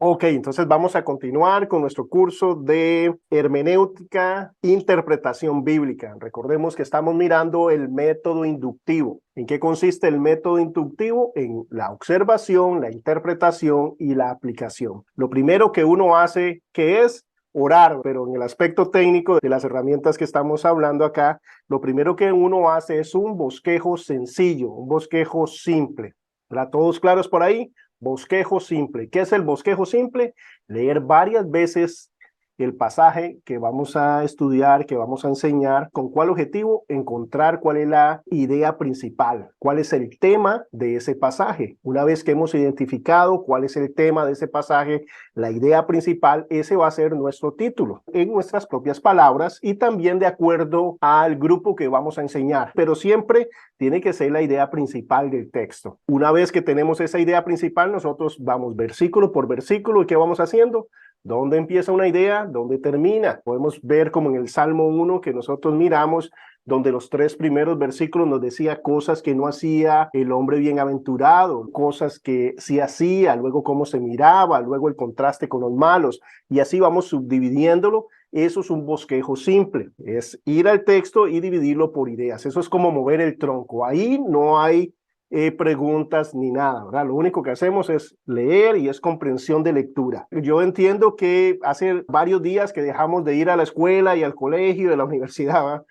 Ok, entonces vamos a continuar con nuestro curso de hermenéutica, interpretación bíblica. Recordemos que estamos mirando el método inductivo. ¿En qué consiste el método inductivo? En la observación, la interpretación y la aplicación. Lo primero que uno hace, que es orar, pero en el aspecto técnico de las herramientas que estamos hablando acá, lo primero que uno hace es un bosquejo sencillo, un bosquejo simple. ¿Verdad? ¿Todos claros por ahí? Bosquejo simple. ¿Qué es el bosquejo simple? Leer varias veces el pasaje que vamos a estudiar, que vamos a enseñar. ¿Con cuál objetivo? Encontrar cuál es la idea principal, cuál es el tema de ese pasaje. Una vez que hemos identificado cuál es el tema de ese pasaje, la idea principal, ese va a ser nuestro título en nuestras propias palabras y también de acuerdo al grupo que vamos a enseñar. Pero siempre tiene que ser la idea principal del texto. Una vez que tenemos esa idea principal, nosotros vamos versículo por versículo y ¿qué vamos haciendo? ¿Dónde empieza una idea? ¿Dónde termina? Podemos ver como en el Salmo 1 que nosotros miramos, donde los 3 primeros versículos nos decía cosas que no hacía el hombre bienaventurado, cosas que sí hacía, luego cómo se miraba, luego el contraste con los malos, y así vamos subdividiéndolo. Eso es un bosquejo simple, es ir al texto y dividirlo por ideas. Eso es como mover el tronco. Ahí no hay preguntas ni nada, ¿verdad? Lo único que hacemos es leer y es comprensión de lectura. Yo entiendo que hace varios días que dejamos de ir a la escuela y al colegio, de la universidad, ¿verdad?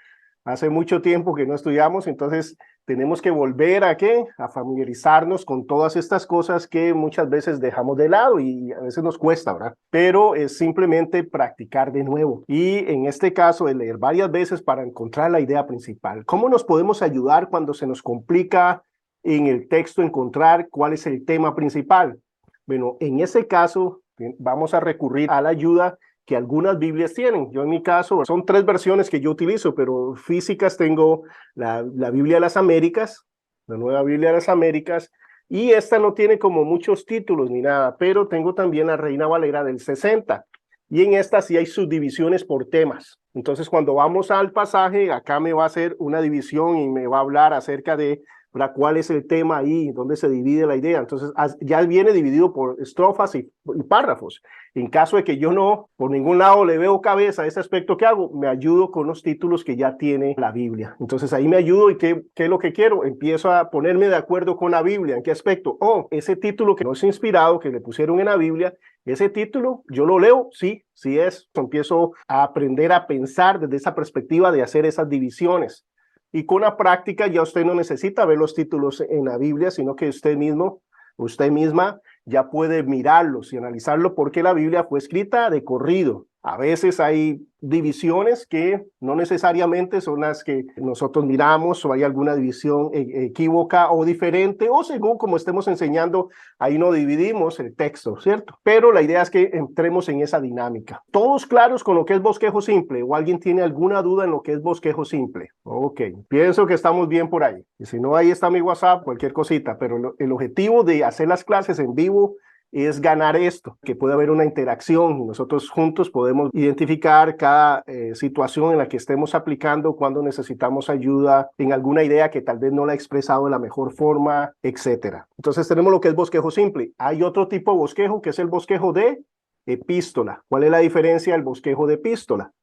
Hace mucho tiempo que no estudiamos, entonces tenemos que volver a ¿qué? A familiarizarnos con todas estas cosas que muchas veces dejamos de lado y a veces nos cuesta, ¿verdad? Pero es simplemente practicar de nuevo. Y en este caso, el leer varias veces para encontrar la idea principal. ¿Cómo nos podemos ayudar cuando se nos complica en el texto encontrar cuál es el tema principal? Bueno, en ese caso vamos a recurrir a la ayuda que algunas Biblias tienen. Yo en mi caso, son 3 versiones que yo utilizo, pero físicas tengo la Biblia de las Américas, la Nueva Biblia de las Américas, y esta no tiene como muchos títulos ni nada, pero tengo también la Reina Valera del 60, y en esta sí hay subdivisiones por temas. Entonces, cuando vamos al pasaje, acá me va a hacer una división y me va a hablar acerca de cuál es el tema ahí, dónde se divide la idea. Entonces, ya viene dividido por estrofas y párrafos. En caso de que yo no, por ningún lado le veo cabeza a ese aspecto que hago, me ayudo con los títulos que ya tiene la Biblia. Entonces, ahí me ayudo y ¿qué es lo que quiero? Empiezo a ponerme de acuerdo con la Biblia. ¿En qué aspecto? Oh, ese título que no es inspirado, que le pusieron en la Biblia, ese título, yo lo leo, sí, sí es. Empiezo a aprender a pensar desde esa perspectiva de hacer esas divisiones. Y con la práctica ya usted no necesita ver los títulos en la Biblia, sino que usted mismo, usted misma ya puede mirarlos y analizarlo porque la Biblia fue escrita de corrido. A veces hay divisiones que no necesariamente son las que nosotros miramos o hay alguna división equívoca o diferente o según como estemos enseñando, ahí no dividimos el texto, ¿cierto? Pero la idea es que entremos en esa dinámica. ¿Todos claros con lo que es bosquejo simple o alguien tiene alguna duda en lo que es bosquejo simple? Ok, pienso que estamos bien por ahí. Y si no, ahí está mi WhatsApp, cualquier cosita, pero el objetivo de hacer las clases en vivo es ganar esto, que puede haber una interacción y nosotros juntos podemos identificar cada situación en la que estemos aplicando, cuando necesitamos ayuda en alguna idea que tal vez no la he expresado de la mejor forma, etcétera. Entonces tenemos lo que es bosquejo simple. Hay otro tipo de bosquejo que es el bosquejo de epístola. ¿Cuál es la diferencia del bosquejo de epístola?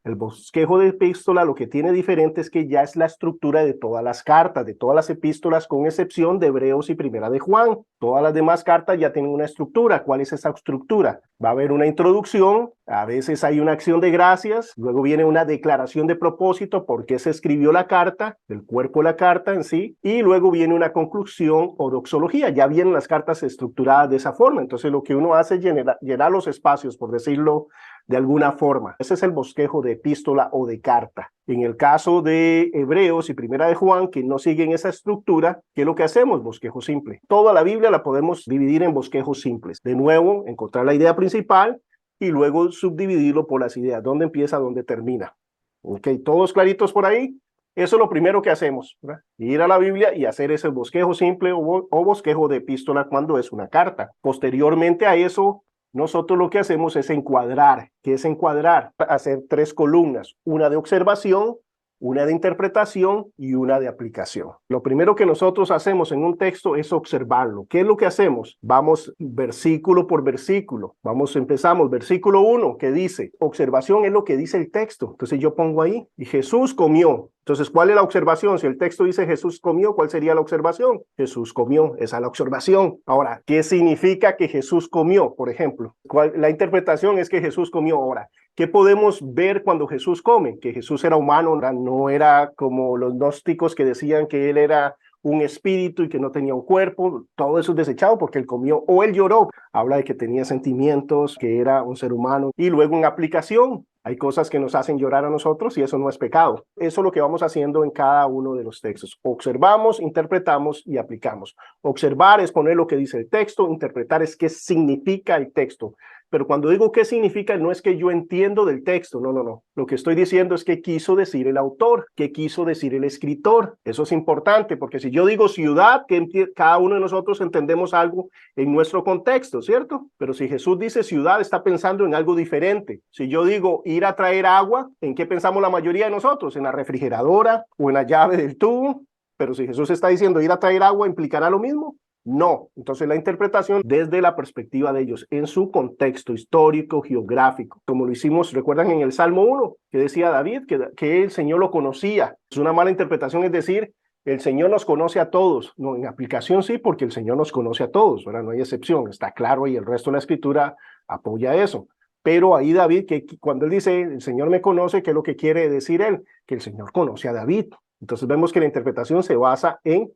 El bosquejo de epístola lo que tiene diferente es que ya es la estructura de todas las cartas, de todas las epístolas, con excepción de Hebreos y Primera de Juan. Todas las demás cartas ya tienen una estructura. ¿Cuál es esa estructura? Va a haber una introducción, a veces hay una acción de gracias, luego viene una declaración de propósito, por qué se escribió la carta, el cuerpo de la carta en sí, y luego viene una conclusión o doxología. Ya vienen las cartas estructuradas de esa forma. Entonces lo que uno hace es llenar los espacios, por decirlo de alguna forma. Ese es el bosquejo de epístola o de carta. En el caso de Hebreos y Primera de Juan, que no siguen esa estructura, ¿qué es lo que hacemos? Bosquejo simple. Toda la Biblia la podemos dividir en bosquejos simples. De nuevo, encontrar la idea principal y luego subdividirlo por las ideas. ¿Dónde empieza? ¿Dónde termina? Ok, ¿todos claritos por ahí? Eso es lo primero que hacemos, ¿verdad? Ir a la Biblia y hacer ese bosquejo simple o bosquejo de epístola cuando es una carta. Posteriormente a eso, nosotros lo que hacemos es encuadrar. ¿Qué es encuadrar? Hacer 3 columnas, una de observación, una de interpretación y una de aplicación. Lo primero que nosotros hacemos en un texto es observarlo. ¿Qué es lo que hacemos? Vamos versículo por versículo. Empezamos versículo 1, que dice, observación es lo que dice el texto. Entonces yo pongo ahí, y Jesús comió. Entonces, ¿cuál es la observación? Si el texto dice Jesús comió, ¿cuál sería la observación? Jesús comió, esa es la observación. Ahora, ¿qué significa que Jesús comió? Por ejemplo, la interpretación es que Jesús comió. Ahora, ¿qué podemos ver cuando Jesús come? Que Jesús era humano, no era como los gnósticos que decían que él era un espíritu y que no tenía un cuerpo. Todo eso es desechado porque él comió o él lloró. Habla de que tenía sentimientos, que era un ser humano. Y luego en aplicación, hay cosas que nos hacen llorar a nosotros y eso no es pecado. Eso es lo que vamos haciendo en cada uno de los textos. Observamos, interpretamos y aplicamos. Observar es poner lo que dice el texto, interpretar es qué significa el texto. Pero cuando digo qué significa, no es que yo entiendo del texto, no. Lo que estoy diciendo es qué quiso decir el autor, qué quiso decir el escritor. Eso es importante, porque si yo digo ciudad, que cada uno de nosotros entendemos algo en nuestro contexto, ¿cierto? Pero si Jesús dice ciudad, está pensando en algo diferente. Si yo digo ir a traer agua, ¿en qué pensamos la mayoría de nosotros? En la refrigeradora o en la llave del tubo. Pero si Jesús está diciendo ir a traer agua, ¿implicará lo mismo? No. Entonces la interpretación desde la perspectiva de ellos, en su contexto histórico, geográfico, como lo hicimos, recuerdan en el Salmo 1, que decía David, que el Señor lo conocía. Es una mala interpretación, es decir, el Señor nos conoce a todos. No, en aplicación sí, porque el Señor nos conoce a todos, ¿verdad? No hay excepción, está claro y el resto de la Escritura apoya eso. Pero ahí David, que cuando él dice, el Señor me conoce, ¿qué es lo que quiere decir él? Que el Señor conoce a David. Entonces vemos que la interpretación se basa en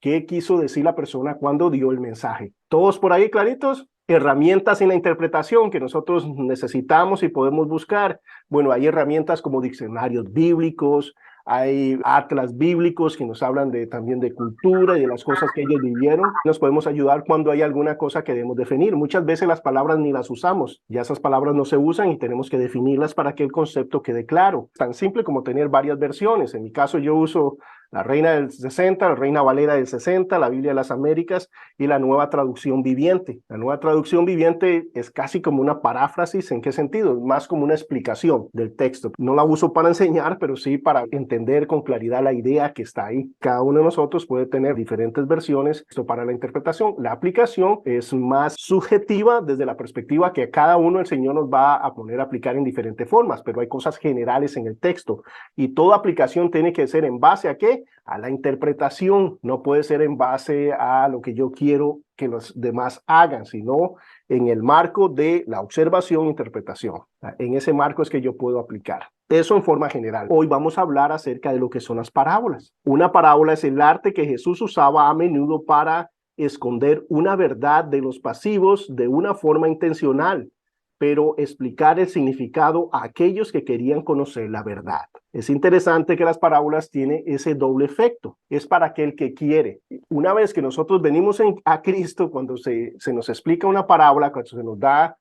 qué quiso decir la persona cuando dio el mensaje. ¿Todos por ahí claritos? Herramientas en la interpretación que nosotros necesitamos y podemos buscar. Bueno, hay herramientas como diccionarios bíblicos, hay atlas bíblicos que nos hablan también de cultura y de las cosas que ellos vivieron. Nos podemos ayudar cuando hay alguna cosa que debemos definir. Muchas veces las palabras ni las usamos. Ya esas palabras no se usan y tenemos que definirlas para que el concepto quede claro. Tan simple como tener varias versiones. En mi caso yo uso la Reina del 60, la Reina Valera del 60, la Biblia de las Américas y la Nueva Traducción Viviente. La Nueva Traducción Viviente es casi como una paráfrasis. ¿En qué sentido? Más como una explicación del texto. No la uso para enseñar, pero sí para entender con claridad la idea que está ahí. Cada uno de nosotros puede tener diferentes versiones. Esto para la interpretación. La aplicación es más subjetiva desde la perspectiva que cada uno el Señor nos va a poner a aplicar en diferentes formas, pero hay cosas generales en el texto y toda aplicación tiene que ser en base a ¿qué? A la interpretación. No puede ser en base a lo que yo quiero que los demás hagan, sino en el marco de la observación e interpretación. En ese marco es que yo puedo aplicar. Eso en forma general. Hoy vamos a hablar acerca de lo que son las parábolas. Una parábola es el arte que Jesús usaba a menudo para esconder una verdad de los pasivos de una forma intencional, pero explicar el significado a aquellos que querían conocer la verdad. Es interesante que las parábolas tienen ese doble efecto. Es para aquel que quiere. Una vez que nosotros venimos a Cristo, cuando se nos explica una parábola, cuando se nos da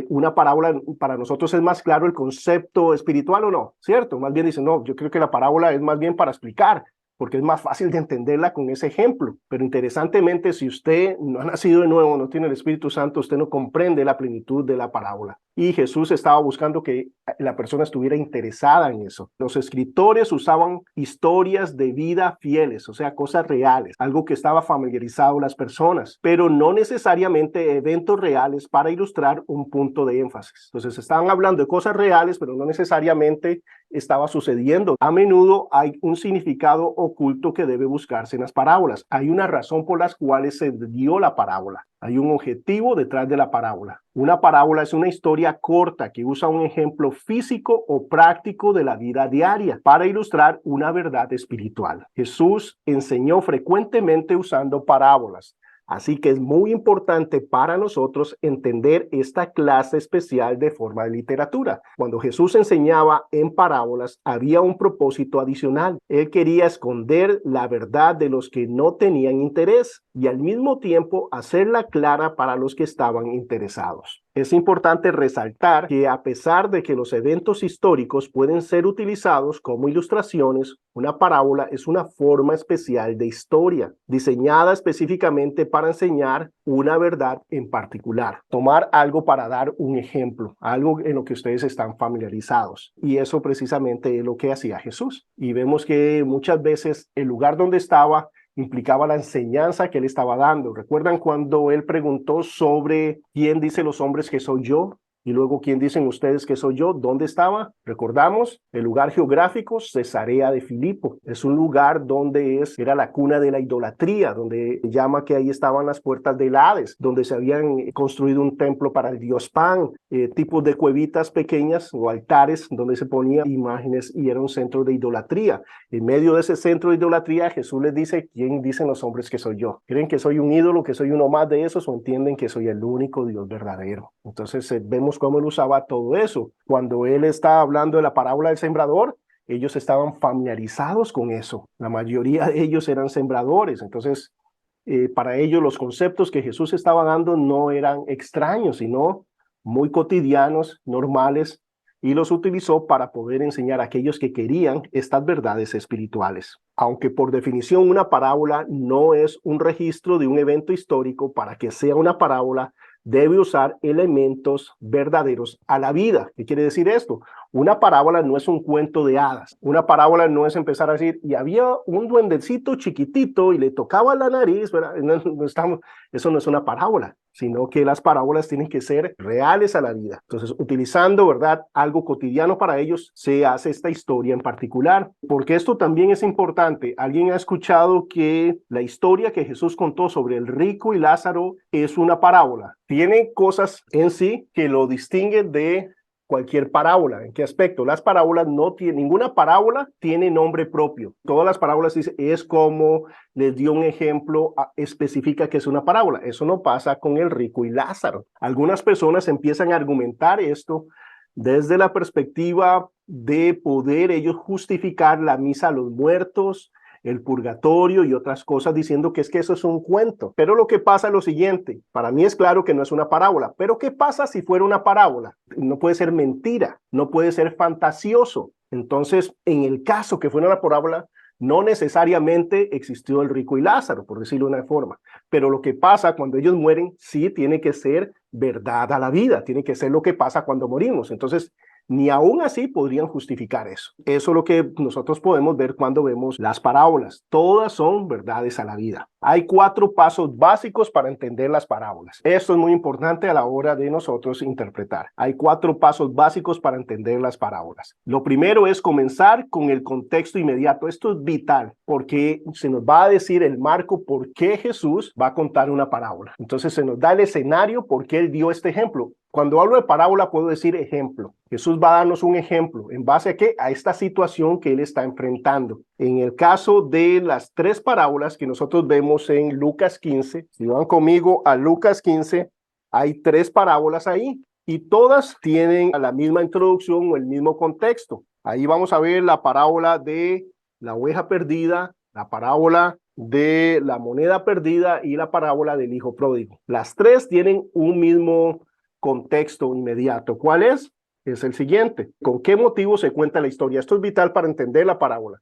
una parábola, para nosotros es más claro el concepto espiritual o no, ¿cierto? Más bien dicen, no, yo creo que la parábola es más bien para explicar, porque es más fácil de entenderla con ese ejemplo. Pero interesantemente, si usted no ha nacido de nuevo, no tiene el Espíritu Santo, usted no comprende la plenitud de la parábola. Y Jesús estaba buscando que la persona estuviera interesada en eso. Los escritores usaban historias de vida fieles, o sea, cosas reales, algo que estaba familiarizado las personas, pero no necesariamente eventos reales para ilustrar un punto de énfasis. Entonces, estaban hablando de cosas reales, pero no necesariamente estaba sucediendo. A menudo hay un significado oculto que debe buscarse en las parábolas. Hay una razón por las cuales se dio la parábola. Hay un objetivo detrás de la parábola. Una parábola es una historia corta que usa un ejemplo físico o práctico de la vida diaria para ilustrar una verdad espiritual. Jesús enseñó frecuentemente usando parábolas. Así que es muy importante para nosotros entender esta clase especial de forma de literatura. Cuando Jesús enseñaba en parábolas, había un propósito adicional. Él quería esconder la verdad de los que no tenían interés y al mismo tiempo hacerla clara para los que estaban interesados. Es importante resaltar que a pesar de que los eventos históricos pueden ser utilizados como ilustraciones, una parábola es una forma especial de historia, diseñada específicamente para enseñar una verdad en particular. Tomar algo para dar un ejemplo, algo en lo que ustedes están familiarizados. Y eso precisamente es lo que hacía Jesús. Y vemos que muchas veces el lugar donde estaba implicaba la enseñanza que él estaba dando. ¿Recuerdan cuando él preguntó sobre quién dicen los hombres que soy yo? Y luego, ¿quién dicen ustedes que soy yo? ¿Dónde estaba? Recordamos, el lugar geográfico, Cesarea de Filipo. Es un lugar donde era la cuna de la idolatría, donde llama que ahí estaban las puertas del Hades, donde se habían construido un templo para el dios Pan, tipos de cuevitas pequeñas o altares donde se ponían imágenes y era un centro de idolatría. En medio de ese centro de idolatría, Jesús les dice, ¿quién dicen los hombres que soy yo? ¿Creen que soy un ídolo, que soy uno más de esos o entienden que soy el único Dios verdadero? Entonces vemos cómo él usaba todo eso. Cuando él está hablando de la parábola del sembrador, ellos estaban familiarizados con eso. La mayoría de ellos eran sembradores. Entonces, para ellos los conceptos que Jesús estaba dando no eran extraños, sino muy cotidianos, normales, y los utilizó para poder enseñar a aquellos que querían estas verdades espirituales. Aunque por definición una parábola no es un registro de un evento histórico, para que sea una parábola debe usar elementos verdaderos a la vida. ¿Qué quiere decir esto? Una parábola no es un cuento de hadas. Una parábola no es empezar a decir, y había un duendecito chiquitito y le tocaba la nariz, ¿verdad? Eso no es una parábola, sino que las parábolas tienen que ser reales a la vida. Entonces, utilizando, ¿verdad?, algo cotidiano para ellos, se hace esta historia en particular. Porque esto también es importante. ¿Alguien ha escuchado que la historia que Jesús contó sobre el rico y Lázaro es una parábola? Tiene cosas en sí que lo distinguen de cualquier parábola. ¿En qué aspecto? Las parábolas no tienen, ninguna parábola tiene nombre propio. Todas las parábolas dicen, es como les dio un ejemplo, especifica que es una parábola. Eso no pasa con el rico y Lázaro. Algunas personas empiezan a argumentar esto desde la perspectiva de poder ellos justificar la misa a los muertos, el purgatorio y otras cosas, diciendo que es que eso es un cuento. Pero lo que pasa es lo siguiente, para mí es claro que no es una parábola, pero ¿qué pasa si fuera una parábola? No puede ser mentira, no puede ser fantasioso. Entonces, en el caso que fuera una parábola, no necesariamente existió el rico y Lázaro, por decirlo de una forma. Pero lo que pasa cuando ellos mueren, sí tiene que ser verdad a la vida, tiene que ser lo que pasa cuando morimos. Entonces, ni aún así podrían justificar eso. Eso es lo que nosotros podemos ver cuando vemos las parábolas. Todas son verdades a la vida. Hay 4 pasos básicos para entender las parábolas. Esto es muy importante a la hora de nosotros interpretar. Hay 4 pasos básicos para entender las parábolas. Lo primero es comenzar con el contexto inmediato. Esto es vital porque se nos va a decir el marco por qué Jesús va a contar una parábola. Entonces se nos da el escenario por qué él dio este ejemplo. Cuando hablo de parábola puedo decir ejemplo. Jesús va a darnos un ejemplo. ¿En base a qué? A esta situación que él está enfrentando. En el caso de las 3 parábolas que nosotros vemos en Lucas 15, si van conmigo a Lucas 15, hay 3 parábolas ahí y todas tienen la misma introducción o el mismo contexto. Ahí vamos a ver la parábola de la oveja perdida, la parábola de la moneda perdida y la parábola del hijo pródigo. Las 3 tienen un mismo contexto inmediato. ¿Cuál es? Es el siguiente. ¿Con qué motivo se cuenta la historia? Esto es vital para entender la parábola.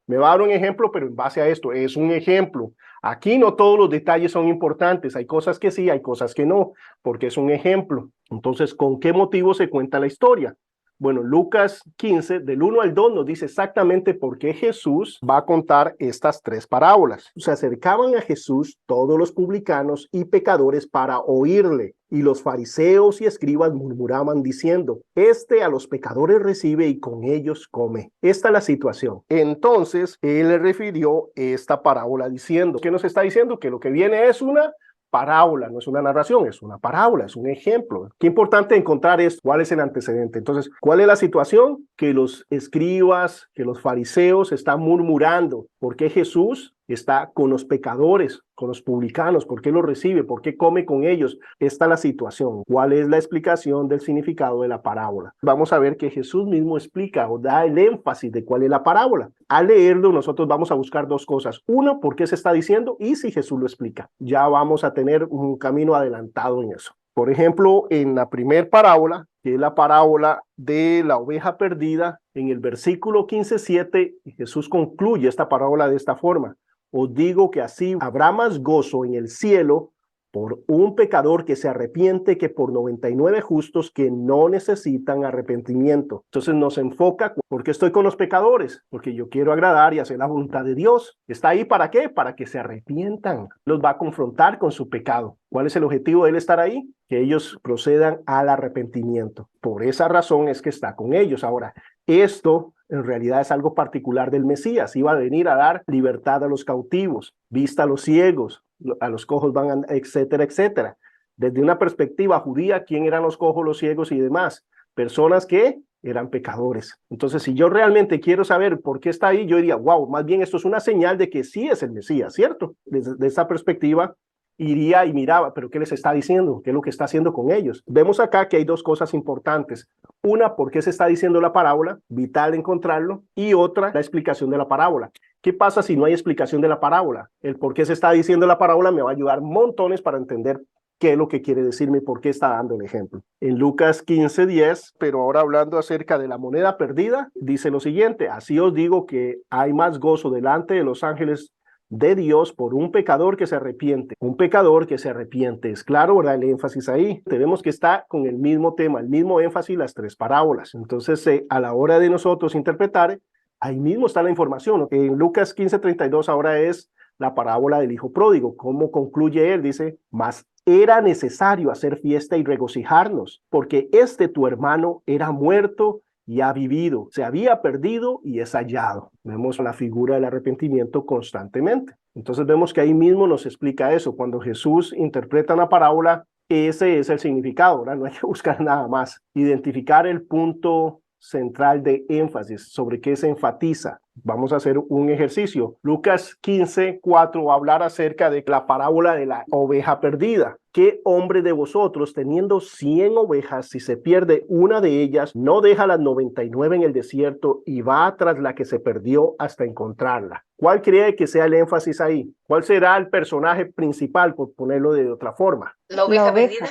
Me va a dar un ejemplo, pero en base a esto, es un ejemplo. Aquí no todos los detalles son importantes. Hay cosas que sí, hay cosas que no, porque es un ejemplo. Entonces, ¿con qué motivo se cuenta la historia? Bueno, Lucas 15, del 1 al 2, nos dice exactamente por qué Jesús va a contar estas 3 parábolas. Se acercaban a Jesús todos los publicanos y pecadores para oírle. Y los fariseos y escribas murmuraban diciendo, este a los pecadores recibe y con ellos come. Esta es la situación. Entonces, él le refirió esta parábola diciendo, ¿qué nos está diciendo? Que lo que viene es una parábola, no es una narración, es una parábola, es un ejemplo. Qué importante encontrar esto. ¿Cuál es el antecedente? Entonces, ¿cuál es la situación? Que los escribas, que los fariseos están murmurando. ¿Por qué Jesús está con los pecadores, con los publicanos? ¿Por qué los recibe? ¿Por qué come con ellos? Esta es la situación. ¿Cuál es la explicación del significado de la parábola? Vamos a ver que Jesús mismo explica o da el énfasis de cuál es la parábola. Al leerlo, nosotros vamos a buscar 2 cosas. Uno, ¿por qué se está diciendo? Y si Jesús lo explica. Ya vamos a tener un camino adelantado en eso. Por ejemplo, en la primera parábola, que es la parábola de la oveja perdida, en el versículo 15:7, Jesús concluye esta parábola de esta forma: os digo que así habrá más gozo en el cielo por un pecador que se arrepiente que por 99 justos que no necesitan arrepentimiento. Entonces nos enfoca, ¿por qué estoy con los pecadores? Porque yo quiero agradar y hacer la voluntad de Dios. ¿Está ahí para qué? Para que se arrepientan. Los va a confrontar con su pecado. ¿Cuál es el objetivo de él estar ahí? Que ellos procedan al arrepentimiento. Por esa razón es que está con ellos. Ahora, esto en realidad es algo particular del Mesías. Iba a venir a dar libertad a los cautivos, vista a los ciegos, a los cojos van, etcétera, etcétera. Desde una perspectiva judía, ¿quién eran los cojos, los ciegos y demás? Personas que eran pecadores. Entonces, si yo realmente quiero saber por qué está ahí, yo diría, wow, más bien esto es una señal de que sí es el Mesías, ¿cierto? Desde esa perspectiva, iría y miraba, pero ¿qué les está diciendo? ¿Qué es lo que está haciendo con ellos? Vemos acá que hay dos cosas importantes. Una, ¿por qué se está diciendo la parábola? Vital encontrarlo. Y otra, la explicación de la parábola. ¿Qué pasa si no hay explicación de la parábola? El por qué se está diciendo la parábola me va a ayudar montones para entender qué es lo que quiere decirme y por qué está dando el ejemplo. En Lucas 15:10, pero ahora hablando acerca de la moneda perdida, dice lo siguiente: así os digo que hay más gozo delante de los ángeles de Dios por un pecador que se arrepiente. Un pecador que se arrepiente. Es claro, ¿verdad? El énfasis ahí. Tenemos que estar con el mismo tema, el mismo énfasis, las tres parábolas. Entonces, a la hora de nosotros interpretar, ahí mismo está la información. En Lucas 15:32 ahora es la parábola del hijo pródigo. ¿Cómo concluye él? Dice, mas era necesario hacer fiesta y regocijarnos, porque tu hermano era muerto y ha vivido, se había perdido y es hallado. Vemos la figura del arrepentimiento constantemente. Entonces vemos que ahí mismo nos explica eso. Cuando Jesús interpreta una parábola, ese es el significado, ¿verdad? No hay que buscar nada más. Identificar el punto central de énfasis, sobre qué se enfatiza. Vamos a hacer un ejercicio. Lucas 15:4 va a hablar acerca de la parábola de la oveja perdida. ¿Qué hombre de vosotros, teniendo 100 ovejas, si se pierde una de ellas, no deja las 99 en el desierto y va tras la que se perdió hasta encontrarla? ¿Cuál cree que sea el énfasis ahí? ¿Cuál será el personaje principal, por ponerlo de otra forma? La oveja perdida.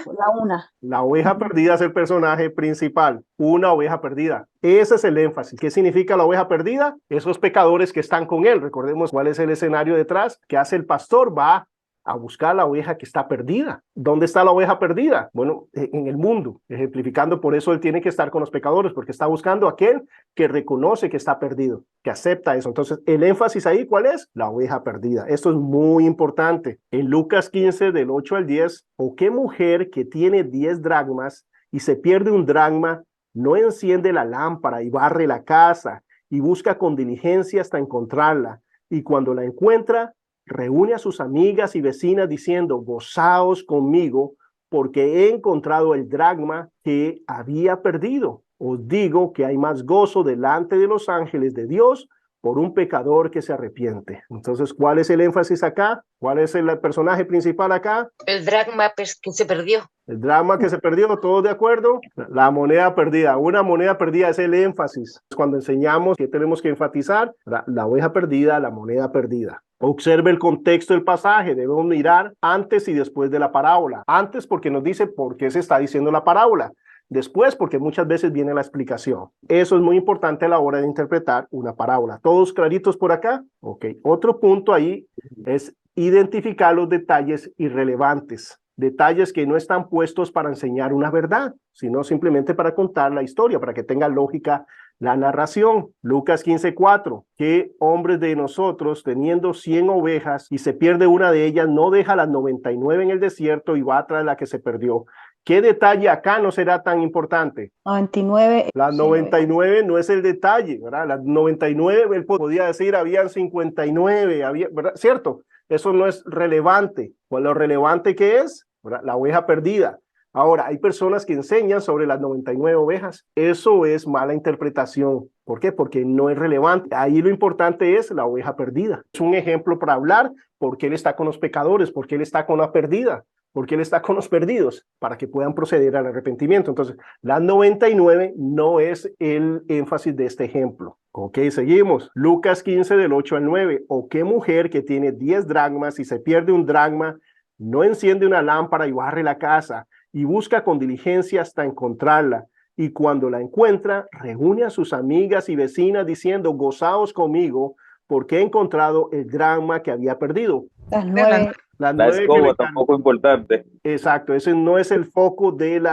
La oveja perdida es el personaje principal, una oveja perdida. Ese es el énfasis. ¿Qué significa la oveja perdida? Esos pecadores que están con él. Recordemos cuál es el escenario detrás. ¿Qué hace el pastor? Va a buscar la oveja que está perdida. ¿Dónde está la oveja perdida? Bueno, en el mundo, ejemplificando, por eso él tiene que estar con los pecadores, porque está buscando a aquel que reconoce que está perdido, que acepta eso. Entonces, el énfasis ahí, ¿cuál es? La oveja perdida. Esto es muy importante. En Lucas 15, del 8 al 10, ¿o qué mujer que tiene 10 dracmas y se pierde un dracma, no enciende la lámpara y barre la casa y busca con diligencia hasta encontrarla? Y cuando la encuentra, reúne a sus amigas y vecinas diciendo, gozaos conmigo, porque he encontrado el dracma que había perdido. Os digo que hay más gozo delante de los ángeles de Dios por un pecador que se arrepiente. Entonces, ¿cuál es el énfasis acá? ¿Cuál es el personaje principal acá? El dracma que se perdió. El dracma que se perdió, ¿todos de acuerdo? La moneda perdida. Una moneda perdida es el énfasis. Cuando enseñamos que tenemos que enfatizar, la oveja perdida, la moneda perdida. Observe el contexto del pasaje. Debemos mirar antes y después de la parábola. Antes porque nos dice por qué se está diciendo la parábola. Después, porque muchas veces viene la explicación. Eso es muy importante a la hora de interpretar una parábola. ¿Todos claritos por acá? Ok. Otro punto ahí es identificar los detalles irrelevantes. Detalles que no están puestos para enseñar una verdad, sino simplemente para contar la historia, para que tenga lógica la narración. Lucas 15:4. ¿Qué hombres de nosotros, teniendo 100 ovejas y se pierde una de ellas, no deja las 99 en el desierto y va tras la que se perdió? ¿Qué detalle acá no será tan importante? 99. Las 99 no es el detalle, ¿verdad? Las 99, él podía decir, habían 59, ¿verdad? ¿Cierto? Eso no es relevante. Pues lo relevante que es, ¿verdad? La oveja perdida. Ahora, hay personas que enseñan sobre las 99 ovejas. Eso es mala interpretación. ¿Por qué? Porque no es relevante. Ahí lo importante es la oveja perdida. Es un ejemplo para hablar por qué él está con los pecadores, por qué él está con la perdida, por qué él está con los perdidos, para que puedan proceder al arrepentimiento. Entonces, las 99 no es el énfasis de este ejemplo. Ok, seguimos. Lucas 15 del 8 al 9. ¿O qué mujer que tiene 10 dracmas y se pierde un dracma, no enciende una lámpara y barre la casa y busca con diligencia hasta encontrarla. Y cuando la encuentra, reúne a sus amigas y vecinas diciendo, gozaos conmigo, porque he encontrado el dracma que había perdido. Las 9. Las La 9 que escoba le tampoco importante. Exacto, ese no es el foco del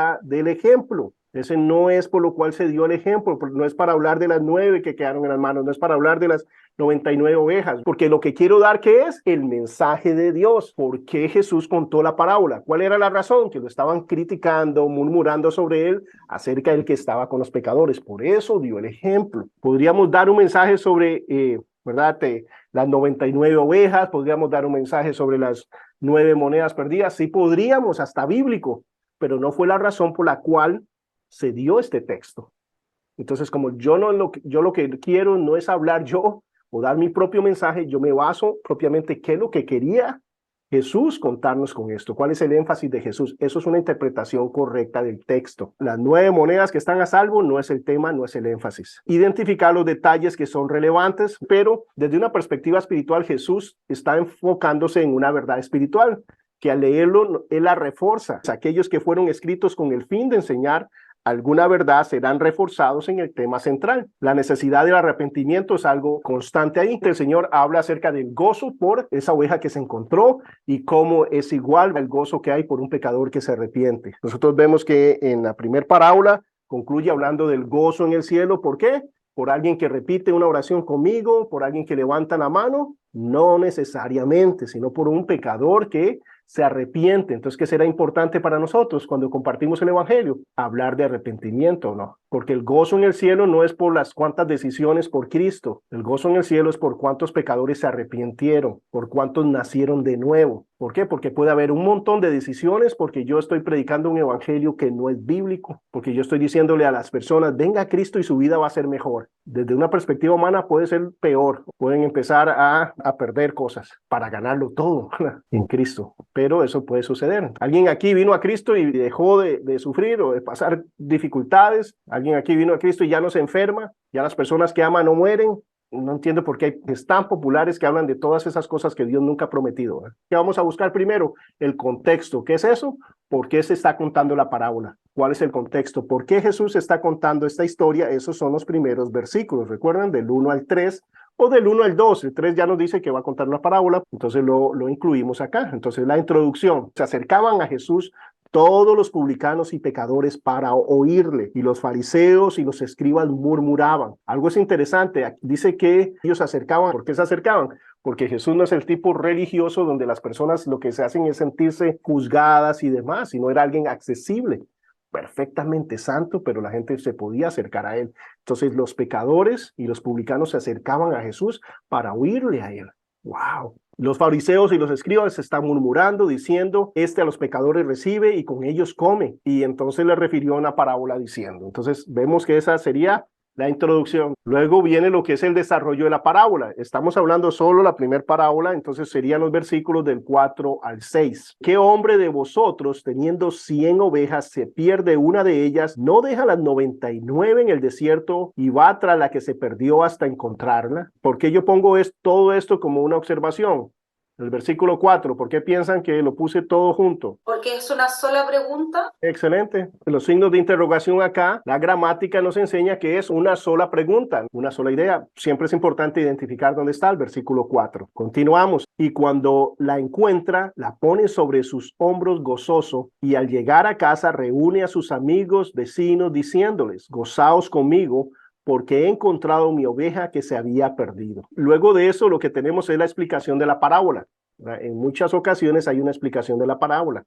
ejemplo. Ese no es por lo cual se dio el ejemplo, no es para hablar de las 9 que quedaron en las manos, no es para hablar de las 99 ovejas, porque lo que quiero dar, ¿qué es? El mensaje de Dios. ¿Por qué Jesús contó la parábola? ¿Cuál era la razón? Que lo estaban criticando, murmurando sobre él, acerca del que estaba con los pecadores. Por eso dio el ejemplo. Podríamos dar un mensaje sobre, ¿verdad? Las 99 ovejas, podríamos dar un mensaje sobre las 9 monedas perdidas, sí podríamos, hasta bíblico, pero no fue la razón por la cual se dio este texto. Entonces, como yo lo que quiero no es hablar yo o dar mi propio mensaje, yo me baso propiamente qué es lo que quería Jesús contarnos con esto. ¿Cuál es el énfasis de Jesús? Eso es una interpretación correcta del texto. Las 9 monedas que están a salvo no es el tema, no es el énfasis. Identificar los detalles que son relevantes, pero desde una perspectiva espiritual, Jesús está enfocándose en una verdad espiritual, que al leerlo, él la refuerza. Aquellos que fueron escritos con el fin de enseñar alguna verdad serán reforzados en el tema central. La necesidad del arrepentimiento es algo constante ahí. El Señor habla acerca del gozo por esa oveja que se encontró y cómo es igual al gozo que hay por un pecador que se arrepiente. Nosotros vemos que en la primera parábola concluye hablando del gozo en el cielo. ¿Por qué? Por alguien que repite una oración conmigo, por alguien que levanta la mano, no necesariamente, sino por un pecador que se arrepiente. Entonces, ¿qué será importante para nosotros cuando compartimos el evangelio? Hablar de arrepentimiento, ¿no? Porque el gozo en el cielo no es por las cuantas decisiones por Cristo. El gozo en el cielo es por cuántos pecadores se arrepintieron, por cuántos nacieron de nuevo. ¿Por qué? Porque puede haber un montón de decisiones, porque yo estoy predicando un evangelio que no es bíblico, porque yo estoy diciéndole a las personas, venga a Cristo y su vida va a ser mejor. Desde una perspectiva humana puede ser peor. Pueden empezar a perder cosas para ganarlo todo en Cristo. Pero eso puede suceder. Alguien aquí vino a Cristo y dejó de sufrir o de pasar dificultades. Alguien aquí vino a Cristo y ya no se enferma. Ya las personas que aman no mueren. No entiendo por qué es tan populares que hablan de todas esas cosas que Dios nunca ha prometido. ¿Qué vamos a buscar primero? El contexto. ¿Qué es eso? ¿Por qué se está contando la parábola? ¿Cuál es el contexto? ¿Por qué Jesús está contando esta historia? Esos son los primeros versículos. ¿Recuerdan? Del 1 al 3 o del 1 al 2. El 3 ya nos dice que va a contar una parábola, entonces lo incluimos acá. Entonces la introducción. Se acercaban a Jesús todos los publicanos y pecadores para oírle, y los fariseos y los escribas murmuraban. Algo es interesante, dice que ellos se acercaban. ¿Por qué se acercaban? Porque Jesús no es el tipo religioso donde las personas lo que se hacen es sentirse juzgadas y demás, sino era alguien accesible, perfectamente santo, pero la gente se podía acercar a él. Entonces los pecadores y los publicanos se acercaban a Jesús para oírle a él. ¡Wow! Los fariseos y los escribas están murmurando, diciendo, a los pecadores recibe y con ellos come. Y entonces le refirió una parábola diciendo. Entonces vemos que esa sería la introducción. Luego viene lo que es el desarrollo de la parábola. Estamos hablando solo la primera parábola, entonces serían los versículos del 4 al 6. ¿Qué hombre de vosotros, teniendo 100 ovejas, se pierde una de ellas, no deja las 99 en el desierto y va tras la que se perdió hasta encontrarla? ¿Por qué yo pongo todo esto como una observación? El versículo 4, ¿por qué piensan que lo puse todo junto? Porque es una sola pregunta. Excelente. Los signos de interrogación acá, la gramática nos enseña que es una sola pregunta, una sola idea. Siempre es importante identificar dónde está el versículo 4. Continuamos. Y cuando la encuentra, la pone sobre sus hombros gozoso, y al llegar a casa reúne a sus amigos, vecinos, diciéndoles, gozaos conmigo, porque he encontrado mi oveja que se había perdido. Luego de eso, lo que tenemos es la explicación de la parábola. En muchas ocasiones hay una explicación de la parábola.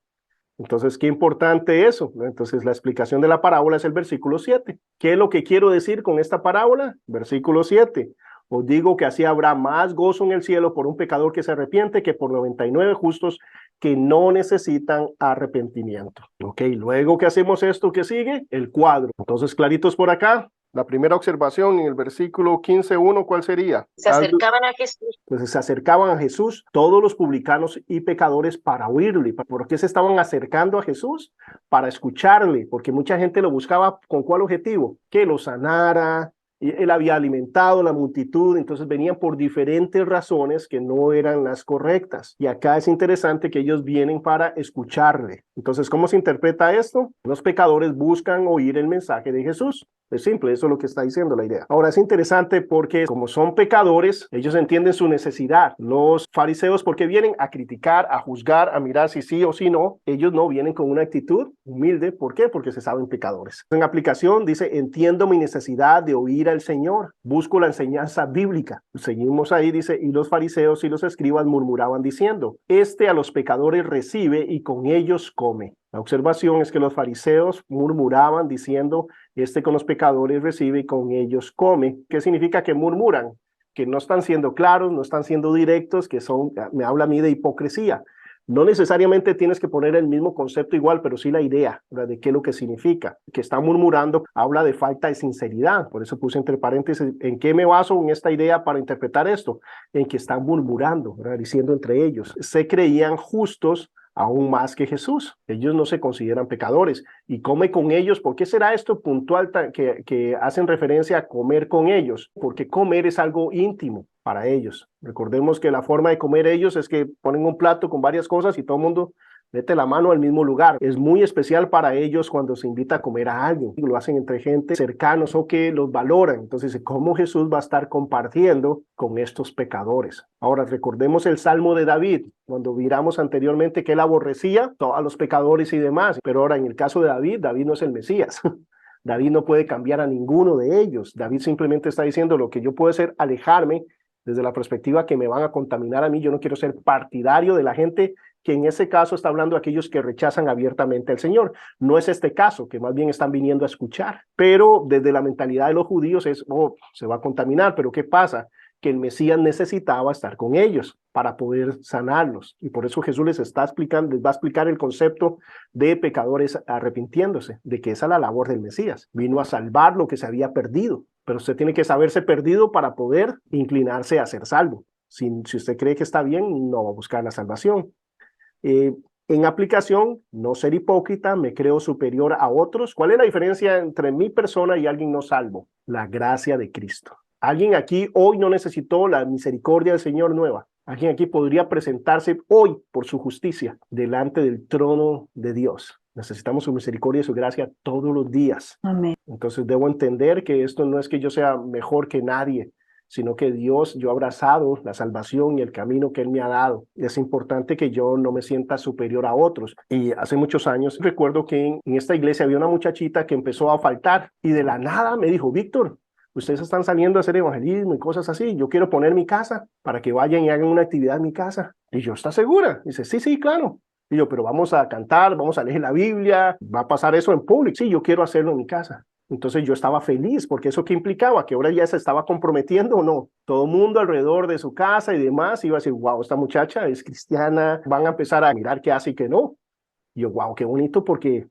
Entonces, qué importante eso. Entonces, la explicación de la parábola es el versículo 7. ¿Qué es lo que quiero decir con esta parábola? Versículo 7. Os digo que así habrá más gozo en el cielo por un pecador que se arrepiente que por 99 justos que no necesitan arrepentimiento. Ok, luego que hacemos esto, ¿qué sigue? El cuadro. Entonces, claritos por acá. La primera observación en el versículo 15:1, ¿cuál sería? Se acercaban a Jesús. Pues se acercaban a Jesús todos los publicanos y pecadores para oírle. ¿Por qué se estaban acercando a Jesús? Para escucharle, porque mucha gente lo buscaba. ¿Con cuál objetivo? Que lo sanara. Él había alimentado la multitud, entonces venían por diferentes razones que no eran las correctas. Y acá es interesante que ellos vienen para escucharle. Entonces, ¿cómo se interpreta esto? Los pecadores buscan oír el mensaje de Jesús. Es simple, eso es lo que está diciendo la idea. Ahora, es interesante porque como son pecadores, ellos entienden su necesidad. Los fariseos, porque vienen a criticar, a juzgar, a mirar si sí o si no, ellos no vienen con una actitud humilde. ¿Por qué? Porque se saben pecadores. En aplicación dice, entiendo mi necesidad de oír al Señor. Busco la enseñanza bíblica. Seguimos ahí, dice, y los fariseos y los escribas murmuraban diciendo, a los pecadores recibe y con ellos come. La observación es que los fariseos murmuraban diciendo, con los pecadores recibe y con ellos come. ¿Qué significa que murmuran? Que no están siendo claros, no están siendo directos, que me habla a mí de hipocresía. No necesariamente tienes que poner el mismo concepto igual, pero sí la idea, ¿verdad?, de qué es lo que significa. Que está murmurando habla de falta de sinceridad. Por eso puse entre paréntesis, ¿en qué me baso en esta idea para interpretar esto? En que están murmurando, ¿verdad?, diciendo entre ellos. Se creían justos aún más que Jesús. Ellos no se consideran pecadores y come con ellos. ¿Por qué será esto puntual que hacen referencia a comer con ellos? Porque comer es algo íntimo para ellos. Recordemos que la forma de comer ellos es que ponen un plato con varias cosas y todo el mundo mete la mano al mismo lugar. Es muy especial para ellos cuando se invita a comer a alguien. Lo hacen entre gente cercanos o que los valoran. Entonces, ¿cómo Jesús va a estar compartiendo con estos pecadores? Ahora, recordemos el Salmo de David, cuando miramos anteriormente que él aborrecía a los pecadores y demás. Pero ahora, en el caso de David, David no es el Mesías. David no puede cambiar a ninguno de ellos. David simplemente está diciendo, lo que yo puedo hacer, alejarme desde la perspectiva que me van a contaminar a mí. Yo no quiero ser partidario de la gente que en ese caso está hablando de aquellos que rechazan abiertamente al Señor. No es este caso, que más bien están viniendo a escuchar. Pero desde la mentalidad de los judíos es, se va a contaminar. Pero ¿qué pasa? Que el Mesías necesitaba estar con ellos para poder sanarlos. Y por eso Jesús les va a explicar el concepto de pecadores arrepintiéndose, de que esa es la labor del Mesías. Vino a salvar lo que se había perdido. Pero usted tiene que saberse perdido para poder inclinarse a ser salvo. Si usted cree que está bien, no va a buscar la salvación. En aplicación, no ser hipócrita, me creo superior a otros. ¿Cuál es la diferencia entre mi persona y alguien no salvo? La gracia de Cristo. Alguien aquí hoy no necesitó la misericordia del Señor nueva. Alguien aquí podría presentarse hoy por su justicia delante del trono de Dios. Necesitamos su misericordia y su gracia todos los días. Amén. Entonces debo entender que esto no es que yo sea mejor que nadie, sino que yo he abrazado la salvación y el camino que Él me ha dado. Es importante que yo no me sienta superior a otros. Y hace muchos años recuerdo que en esta iglesia había una muchachita que empezó a faltar y de la nada me dijo, Víctor, ustedes están saliendo a hacer evangelismo y cosas así. Yo quiero poner mi casa para que vayan y hagan una actividad en mi casa. Y yo, ¿está segura? Dice, sí, claro. Y yo, pero vamos a cantar, vamos a leer la Biblia, va a pasar eso en público. Sí, yo quiero hacerlo en mi casa. Entonces yo estaba feliz porque eso que implicaba que ahora ya se estaba comprometiendo o no. Todo el mundo alrededor de su casa y demás iba a decir, wow, esta muchacha es cristiana, van a empezar a mirar qué hace y qué no. Y yo, wow, qué bonito porque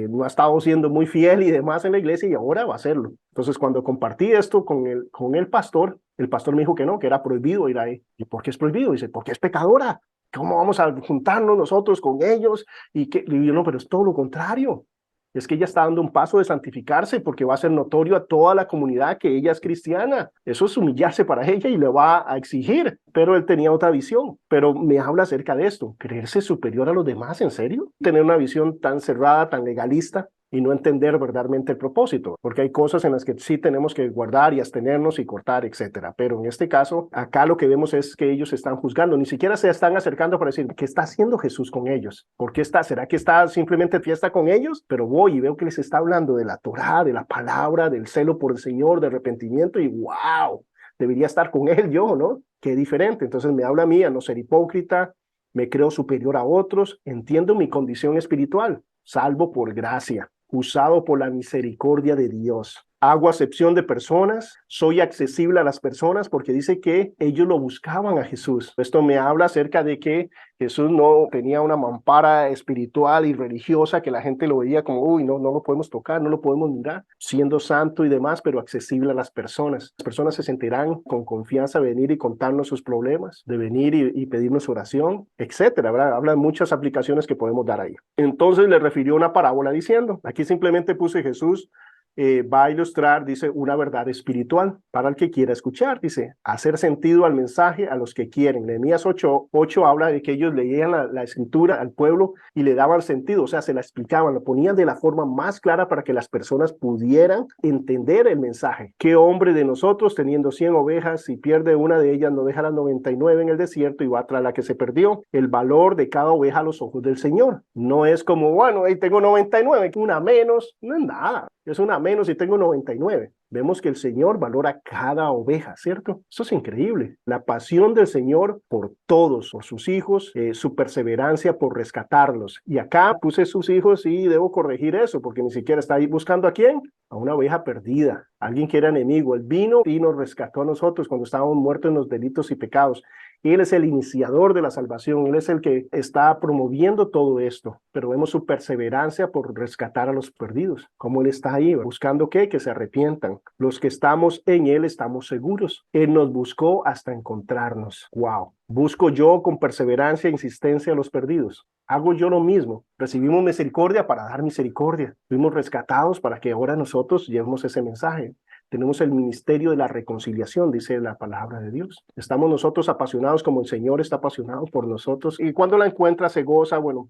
no ha estado siendo muy fiel y demás en la iglesia y ahora va a hacerlo. Entonces cuando compartí esto con el pastor me dijo que no, que era prohibido ir ahí. ¿Y por qué es prohibido? Dice, porque es pecadora. ¿Cómo vamos a juntarnos nosotros con ellos? Y yo, no, pero es todo lo contrario. Es que ella está dando un paso de santificarse porque va a ser notorio a toda la comunidad que ella es cristiana. Eso es humillarse para ella y le va a exigir. Pero él tenía otra visión. Pero me habla acerca de esto. ¿Creerse superior a los demás? ¿En serio? Tener una visión tan cerrada, tan legalista y no entender verdaderamente el propósito. Porque hay cosas en las que sí tenemos que guardar y abstenernos y cortar, etcétera. Pero en este caso, acá lo que vemos es que ellos están juzgando. Ni siquiera se están acercando para decir, ¿qué está haciendo Jesús con ellos? ¿Por qué está? ¿Será que está simplemente fiesta con ellos? Pero voy y veo que les está hablando de la Torá, de la palabra, del celo por el Señor, de arrepentimiento y ¡wow! Debería estar con él yo, ¿no? Qué diferente. Entonces me habla a mí a no ser hipócrita, me creo superior a otros, entiendo mi condición espiritual, salvo por gracia, usado por la misericordia de Dios. Hago acepción de personas, soy accesible a las personas porque dice que ellos lo buscaban a Jesús. Esto me habla acerca de que Jesús no tenía una mampara espiritual y religiosa que la gente lo veía como, uy, no lo podemos tocar, no lo podemos mirar, siendo santo y demás, pero accesible a las personas. Las personas se sentirán con confianza de venir y contarnos sus problemas, de venir y pedirnos oración, etcétera, ¿verdad? Habla de muchas aplicaciones que podemos dar ahí. Entonces le refirió una parábola diciendo, aquí simplemente puse Jesús va a ilustrar, dice, una verdad espiritual para el que quiera escuchar. Dice, hacer sentido al mensaje a los que quieren. Nehemías 8 habla de que ellos leían la escritura al pueblo y le daban sentido, o sea, se la explicaban, lo ponían de la forma más clara para que las personas pudieran entender el mensaje. ¿Qué hombre de nosotros, teniendo 100 ovejas, si pierde una de ellas, no deja las 99 en el desierto y va tras la que se perdió? El valor de cada oveja a los ojos del Señor. No es como, bueno, ahí tengo 99, una menos, no es nada. Es una menos y tengo 99. Vemos que el Señor valora cada oveja, ¿cierto? Eso es increíble. La pasión del Señor por todos, por sus hijos, su perseverancia por rescatarlos. Y acá puse sus hijos y debo corregir eso, porque ni siquiera está ahí buscando a quién, a una oveja perdida, alguien que era enemigo. Él vino y nos rescató a nosotros cuando estábamos muertos en los delitos y pecados. Él es el iniciador de la salvación, Él es el que está promoviendo todo esto, pero vemos su perseverancia por rescatar a los perdidos, como Él está ahí, buscando ¿qué? Que se arrepientan. Los que estamos en Él estamos seguros. Él nos buscó hasta encontrarnos. ¡Wow! Busco yo con perseverancia e insistencia a los perdidos. Hago yo lo mismo. Recibimos misericordia para dar misericordia. Fuimos rescatados para que ahora nosotros llevemos ese mensaje. Tenemos el ministerio de la reconciliación, dice la palabra de Dios. Estamos nosotros apasionados como el Señor está apasionado por nosotros. Y cuando la encuentra se goza. Bueno,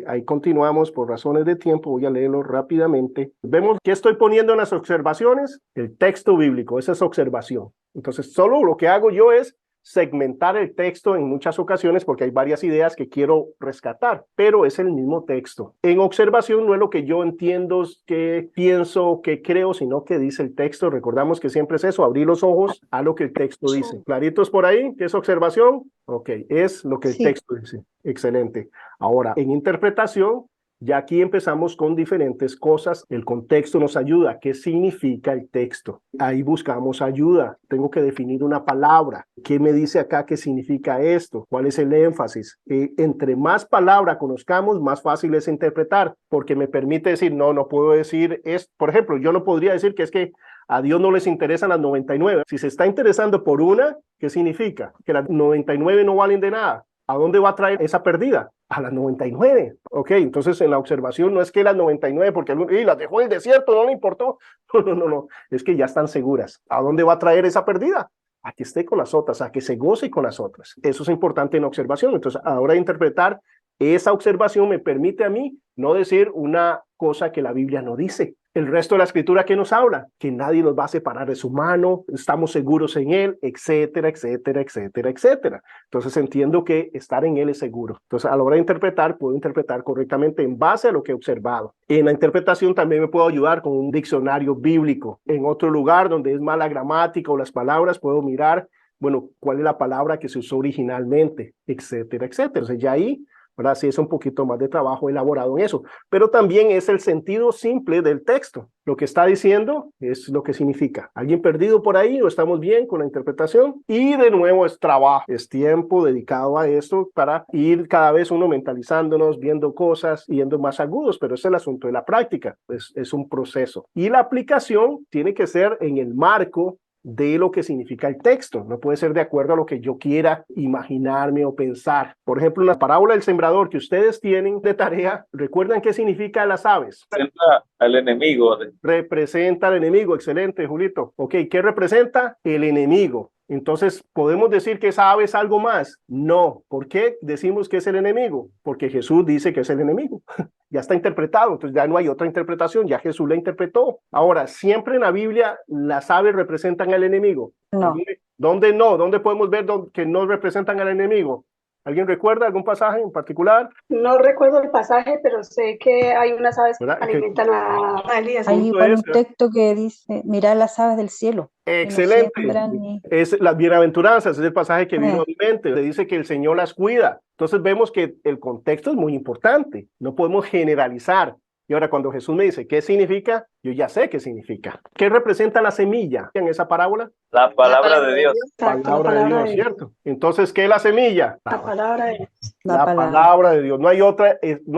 ahí continuamos por razones de tiempo. Voy a leerlo rápidamente. Vemos que estoy poniendo en las observaciones el texto bíblico. Esa es observación. Entonces, solo lo que hago yo es segmentar el texto en muchas ocasiones porque hay varias ideas que quiero rescatar, pero es el mismo texto. En observación no es lo que yo entiendo, que pienso, que creo, sino que dice el texto. Recordamos que siempre es eso, abrir los ojos a lo que el texto dice. ¿Claritos por ahí? ¿Qué es observación? Ok, es lo que el texto dice. Excelente. Ahora, en interpretación, ya aquí empezamos con diferentes cosas. El contexto nos ayuda. ¿Qué significa el texto? Ahí buscamos ayuda. Tengo que definir una palabra. ¿Qué me dice acá qué significa esto? ¿Cuál es el énfasis? Entre más palabra conozcamos, más fácil es interpretar, porque me permite decir, no puedo decir esto. Por ejemplo, yo no podría decir que es que a Dios no les interesan las 99. Si se está interesando por una, ¿qué significa? Que las 99 no valen de nada. ¿A dónde va a traer esa perdida? A las 99. Ok, entonces en la observación no es que las 99, porque las dejó en el desierto, no le importó. No. Es que ya están seguras. ¿A dónde va a traer esa perdida? A que esté con las otras, a que se goce con las otras. Eso es importante en observación. Entonces, a la hora de interpretar, esa observación me permite a mí no decir una cosa que la Biblia no dice. El resto de la escritura que nos habla, que nadie nos va a separar de su mano, estamos seguros en Él, etcétera, etcétera, etcétera, etcétera. Entonces entiendo que estar en Él es seguro. Entonces a la hora de interpretar, puedo interpretar correctamente en base a lo que he observado. En la interpretación también me puedo ayudar con un diccionario bíblico. En otro lugar donde es mala gramática o las palabras, puedo mirar, bueno, cuál es la palabra que se usó originalmente, etcétera, etcétera. Entonces ya ahí, ahora sí es un poquito más de trabajo elaborado en eso, pero también es el sentido simple del texto. Lo que está diciendo es lo que significa. ¿Alguien perdido por ahí o estamos bien con la interpretación? Y de nuevo es trabajo, es tiempo dedicado a esto para ir cada vez uno mentalizándonos, viendo cosas, yendo más agudos, pero es el asunto de la práctica, es un proceso. Y la aplicación tiene que ser en el marco de lo que significa el texto. No puede ser de acuerdo a lo que yo quiera imaginarme o pensar. Por ejemplo, en la parábola del sembrador que ustedes tienen de tarea, ¿recuerdan qué significa las aves? Representa al enemigo. Representa al enemigo. Excelente, Julito. Ok, ¿qué representa? El enemigo. Entonces, ¿podemos decir que esa ave es algo más? No. ¿Por qué decimos que es el enemigo? Porque Jesús dice que es el enemigo. Ya está interpretado, entonces ya no hay otra interpretación, ya Jesús la interpretó. Ahora, siempre en la Biblia las aves representan al enemigo. No. ¿Dónde no? ¿Dónde podemos ver que no representan al enemigo? ¿Alguien recuerda algún pasaje en particular? No recuerdo el pasaje, pero sé que hay unas aves que ¿Verdad? alimentan a Elías. Hay un texto que dice, mirad las aves del cielo. Excelente. Que no siembran ni... Es las bienaventuranzas, es el pasaje que vino a mi mente. Le dice que el Señor las cuida. Entonces vemos que el contexto es muy importante. No podemos generalizar. Y ahora cuando Jesús me dice, ¿qué significa? Yo ya sé qué significa. ¿Qué representa la semilla en esa parábola? La palabra de Dios. Exacto, Palabra de Dios, ¿cierto? Entonces, ¿qué es la semilla? La palabra de Dios. La palabra de Dios. No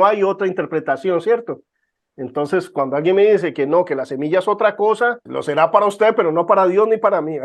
hay otra interpretación, ¿cierto? Entonces, cuando alguien me dice que no, que la semilla es otra cosa, lo será para usted, pero no para Dios ni para mí.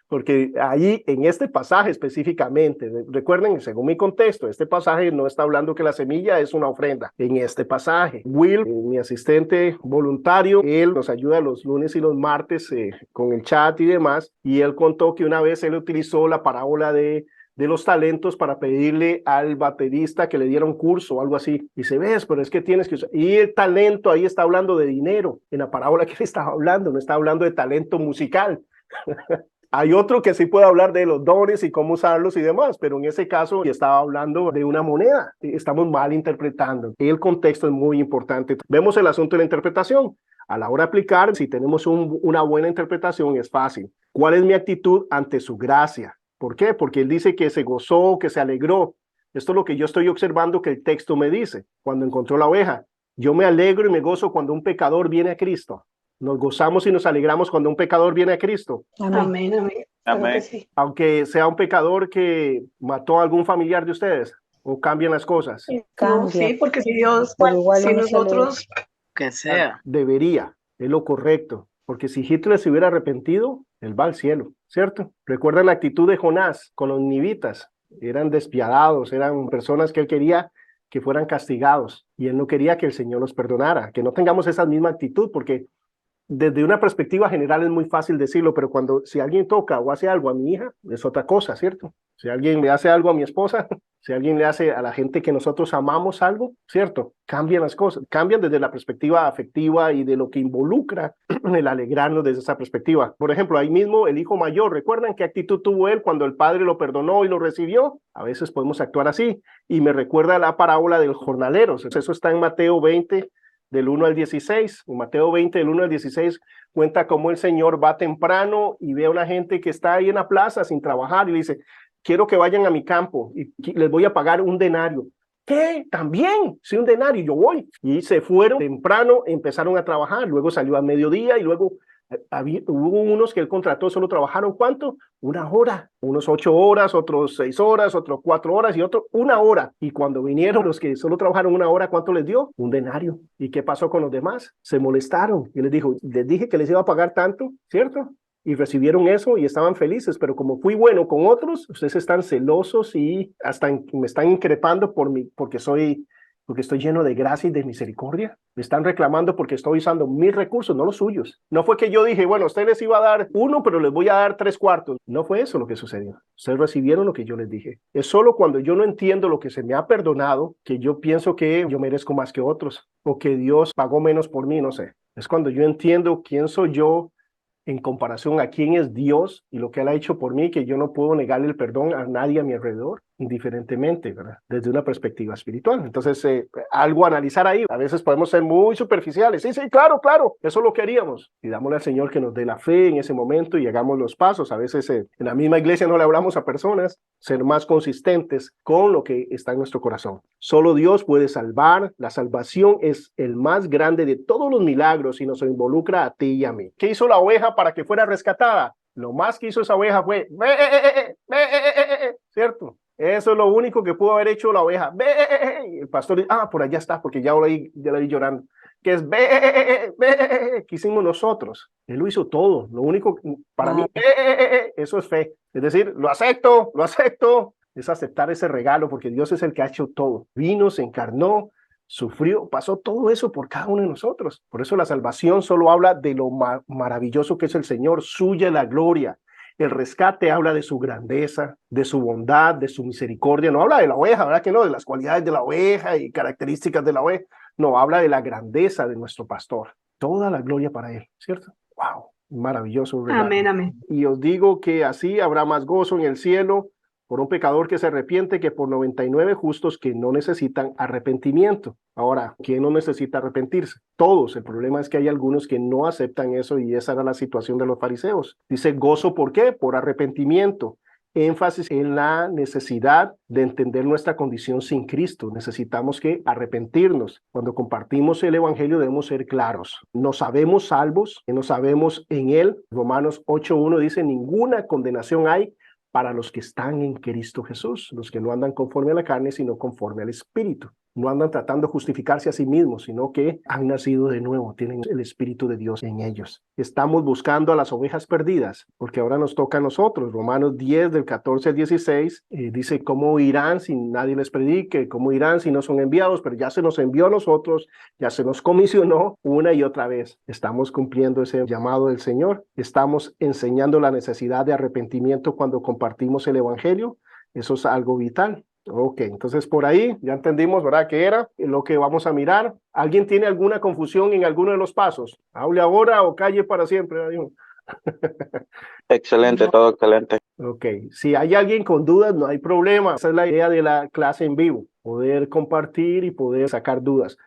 Porque ahí, en este pasaje específicamente, recuerden, según mi contexto, este pasaje no está hablando que la semilla es una ofrenda. En este pasaje, Will, mi asistente voluntario, él nos ayuda los lunes y los martes con el chat y demás, y él contó que una vez él utilizó la parábola de los talentos para pedirle al baterista que le diera un curso o algo así. Dice, ves, pero es que tienes que usar. Y el talento ahí está hablando de dinero. En la parábola que le estaba hablando, no está hablando de talento musical. Hay otro que sí puede hablar de los dones y cómo usarlos y demás, pero en ese caso estaba hablando de una moneda. Estamos mal interpretando. El contexto es muy importante. Vemos el asunto de la interpretación. A la hora de aplicar, si tenemos una buena interpretación, es fácil. ¿Cuál es mi actitud ante su gracia? ¿Por qué? Porque él dice que se gozó, que se alegró. Esto es lo que yo estoy observando que el texto me dice cuando encontró la oveja. Yo me alegro y me gozo cuando un pecador viene a Cristo. Nos gozamos y nos alegramos cuando un pecador viene a Cristo. Amén, amén. Claro que sí. Aunque sea un pecador que mató a algún familiar de ustedes, o cambian las cosas. No, sí, porque si Dios, Pero igual si uno se nosotros, Que sea. Debería, es lo correcto. Porque si Hitler se hubiera arrepentido, él va al cielo, ¿cierto? Recuerdan la actitud de Jonás con los nivitas. Eran despiadados, eran personas que él quería que fueran castigados. Y él no quería que el Señor los perdonara, que no tengamos esa misma actitud, porque desde una perspectiva general es muy fácil decirlo, pero si alguien toca o hace algo a mi hija, es otra cosa, ¿cierto? Si alguien le hace algo a mi esposa, si alguien le hace a la gente que nosotros amamos algo, ¿cierto? Cambian las cosas, cambian desde la perspectiva afectiva y de lo que involucra el alegrarnos desde esa perspectiva. Por ejemplo, ahí mismo el hijo mayor, ¿recuerdan qué actitud tuvo él cuando el padre lo perdonó y lo recibió? A veces podemos actuar así, y me recuerda la parábola del jornalero. Eso está en Mateo 20, del 1 al 16. En Mateo 20, del 1 al 16, cuenta cómo el Señor va temprano y ve a una gente que está ahí en la plaza sin trabajar y le dice, quiero que vayan a mi campo y les voy a pagar un denario. ¿Qué? También, sí, un denario, yo voy. Y se fueron temprano, empezaron a trabajar, luego salió a mediodía y luego hubo unos que él contrató, solo trabajaron ¿cuánto? 1 hora, unos 8 horas, otros 6 horas, otros 4 horas y otros 1 hora. Y cuando vinieron los que solo trabajaron 1 hora, ¿cuánto les dio? Un denario. ¿Y qué pasó con los demás? Se molestaron y les dijo, les dije que les iba a pagar tanto, ¿cierto? Y recibieron eso y estaban felices, pero como fui bueno con otros, ustedes están celosos y hasta me están increpando porque estoy lleno de gracia y de misericordia. Me están reclamando porque estoy usando mis recursos, no los suyos. No fue que yo dije, bueno, a ustedes les iba a dar 1, pero les voy a dar 3/4. No fue eso lo que sucedió. Ustedes recibieron lo que yo les dije. Es solo cuando yo no entiendo lo que se me ha perdonado que yo pienso que yo merezco más que otros o que Dios pagó menos por mí, no sé. Es cuando yo entiendo quién soy yo en comparación a quién es Dios y lo que Él ha hecho por mí, que yo no puedo negarle el perdón a nadie a mi alrededor, indiferentemente, ¿verdad? Desde una perspectiva espiritual. Entonces, algo a analizar ahí. A veces podemos ser muy superficiales. Sí, sí, claro, eso lo queríamos. Y dámosle al Señor que nos dé la fe en ese momento y hagamos los pasos. A veces en la misma iglesia no le hablamos a personas, ser más consistentes con lo que está en nuestro corazón. Solo Dios puede salvar. La salvación es el más grande de todos los milagros y nos involucra a ti y a mí. ¿Qué hizo la oveja para que fuera rescatada? Lo más que hizo esa oveja fue, ¿cierto? Eso es lo único que pudo haber hecho la oveja. Y el pastor dice, por allá está, porque ya la vi llorando. Que es, ¿qué hicimos nosotros? Él lo hizo todo. Lo único, para mí, eso es fe. Es decir, lo acepto. Es aceptar ese regalo, porque Dios es el que ha hecho todo. Vino, se encarnó, sufrió, pasó todo eso por cada uno de nosotros. Por eso la salvación solo habla de lo maravilloso que es el Señor, suya la gloria. El rescate habla de su grandeza, de su bondad, de su misericordia. No habla de la oveja, ¿verdad que no? De las cualidades de la oveja y características de la oveja. No, habla de la grandeza de nuestro pastor. Toda la gloria para él, ¿cierto? ¡Wow! Maravilloso regalo. amén, amén. Y os digo que así habrá más gozo en el cielo por un pecador que se arrepiente que por 99 justos que no necesitan arrepentimiento. Ahora, ¿quién no necesita arrepentirse? Todos. El problema es que hay algunos que no aceptan eso y esa era la situación de los fariseos. Dice gozo, ¿por qué? Por arrepentimiento. Énfasis en la necesidad de entender nuestra condición sin Cristo. Necesitamos que arrepentirnos. Cuando compartimos el evangelio debemos ser claros. No sabemos salvos, no sabemos en Él. Romanos 8:1 dice, ninguna condenación hay para los que están en Cristo Jesús, los que no andan conforme a la carne, sino conforme al Espíritu. no andan tratando de justificarse a sí mismos, sino que han nacido de nuevo, tienen el Espíritu de Dios en ellos. Estamos buscando a las ovejas perdidas, porque ahora nos toca a nosotros. Romanos 10, del 14 al 16, dice, ¿cómo irán si nadie les predique? ¿Cómo irán si no son enviados? Pero ya se nos envió a nosotros, ya se nos comisionó una y otra vez. Estamos cumpliendo ese llamado del Señor. Estamos enseñando la necesidad de arrepentimiento cuando compartimos el Evangelio. Eso es algo vital. Ok, entonces por ahí ya entendimos, ¿verdad? ¿Qué era lo que vamos a mirar? ¿Alguien tiene alguna confusión en alguno de los pasos? Hable ahora o calle para siempre. Excelente, todo excelente. Ok, si hay alguien con dudas, no hay problema. Esa es la idea de la clase en vivo, poder compartir y poder sacar dudas.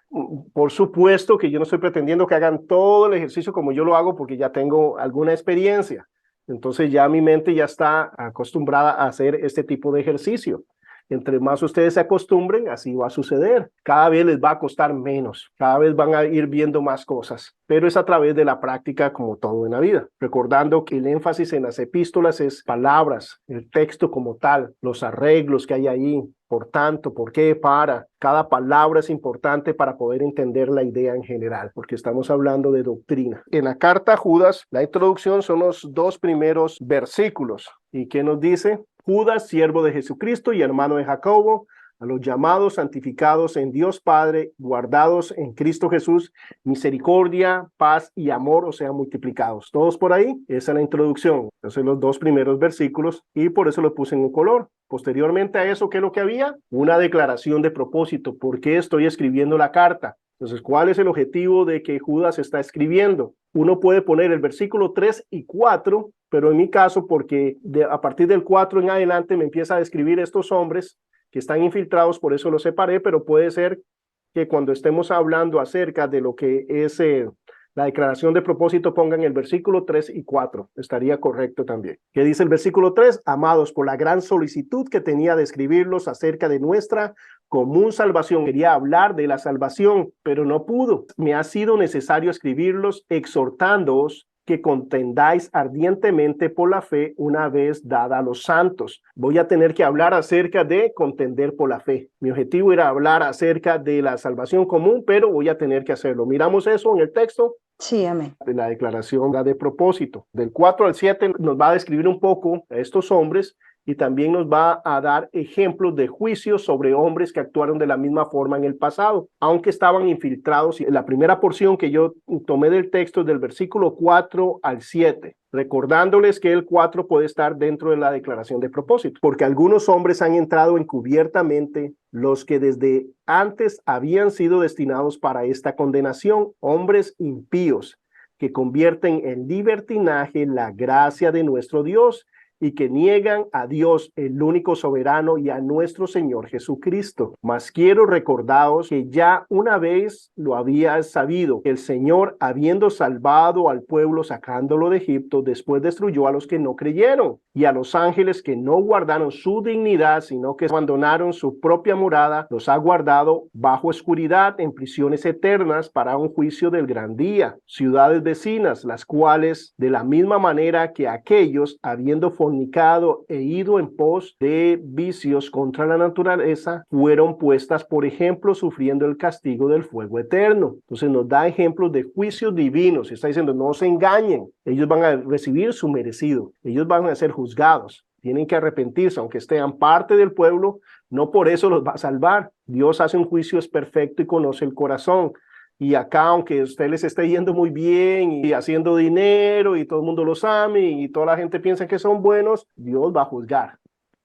Por supuesto que yo no estoy pretendiendo que hagan todo el ejercicio como yo lo hago porque ya tengo alguna experiencia. Entonces ya mi mente ya está acostumbrada a hacer este tipo de ejercicio. Entre más ustedes se acostumbren, así va a suceder. Cada vez les va a costar menos, cada vez van a ir viendo más cosas, pero es a través de la práctica como todo en la vida. Recordando que el énfasis en las epístolas es palabras, el texto como tal, los arreglos que hay ahí, por tanto, por qué, para. Cada palabra es importante para poder entender la idea en general, porque estamos hablando de doctrina. En la carta a Judas, la introducción son los 2 primeros versículos. ¿Y qué nos dice? Judas, siervo de Jesucristo y hermano de Jacobo, a los llamados, santificados en Dios Padre, guardados en Cristo Jesús, misericordia, paz y amor os sean multiplicados. ¿Todos por ahí? Esa es la introducción. Entonces los 2 primeros versículos y por eso lo puse en un color. Posteriormente a eso, ¿qué es lo que había? Una declaración de propósito. ¿Por qué estoy escribiendo la carta? Entonces, ¿cuál es el objetivo de que Judas está escribiendo? Uno puede poner el versículo 3 y 4, pero en mi caso, porque a partir del 4 en adelante me empieza a describir estos hombres que están infiltrados, por eso los separé, pero puede ser que cuando estemos hablando acerca de lo que es la declaración de propósito, pongan el versículo 3 y 4. Estaría correcto también. ¿Qué dice el versículo 3? Amados, por la gran solicitud que tenía de escribirlos acerca de nuestra común salvación. Quería hablar de la salvación, pero no pudo. Me ha sido necesario escribirlos exhortándoos que contendáis ardientemente por la fe una vez dada a los santos. Voy a tener que hablar acerca de contender por la fe. Mi objetivo era hablar acerca de la salvación común, pero voy a tener que hacerlo. Miramos eso en el texto. Sí, amén. De la declaración de propósito. Del 4 al 7 nos va a describir un poco a estos hombres y también nos va a dar ejemplos de juicios sobre hombres que actuaron de la misma forma en el pasado, aunque estaban infiltrados. La primera porción que yo tomé del texto es del versículo 4 al 7, recordándoles que el 4 puede estar dentro de la declaración de propósito, porque algunos hombres han entrado encubiertamente, los que desde antes habían sido destinados para esta condenación, hombres impíos, que convierten en libertinaje la gracia de nuestro Dios y que niegan a Dios, el único soberano, y a nuestro Señor Jesucristo. Mas quiero recordaros que ya una vez lo había sabido, el Señor, habiendo salvado al pueblo sacándolo de Egipto, después destruyó a los que no creyeron y a los ángeles que no guardaron su dignidad, sino que abandonaron su propia morada, los ha guardado bajo oscuridad en prisiones eternas para un juicio del gran día. Ciudades vecinas, las cuales de la misma manera que aquellos, habiendo fornicado e ido en pos de vicios contra la naturaleza, fueron puestas por ejemplo sufriendo el castigo del fuego eterno. Entonces nos da ejemplos de juicios divinos. Está diciendo, no se engañen, ellos van a recibir su merecido, ellos van a ser juzgados, tienen que arrepentirse, aunque estén parte del pueblo, no por eso los va a salvar. Dios hace un juicio, es perfecto y conoce el corazón. Y acá, aunque a usted les esté yendo muy bien y haciendo dinero y todo el mundo los ame y toda la gente piensa que son buenos, Dios va a juzgar.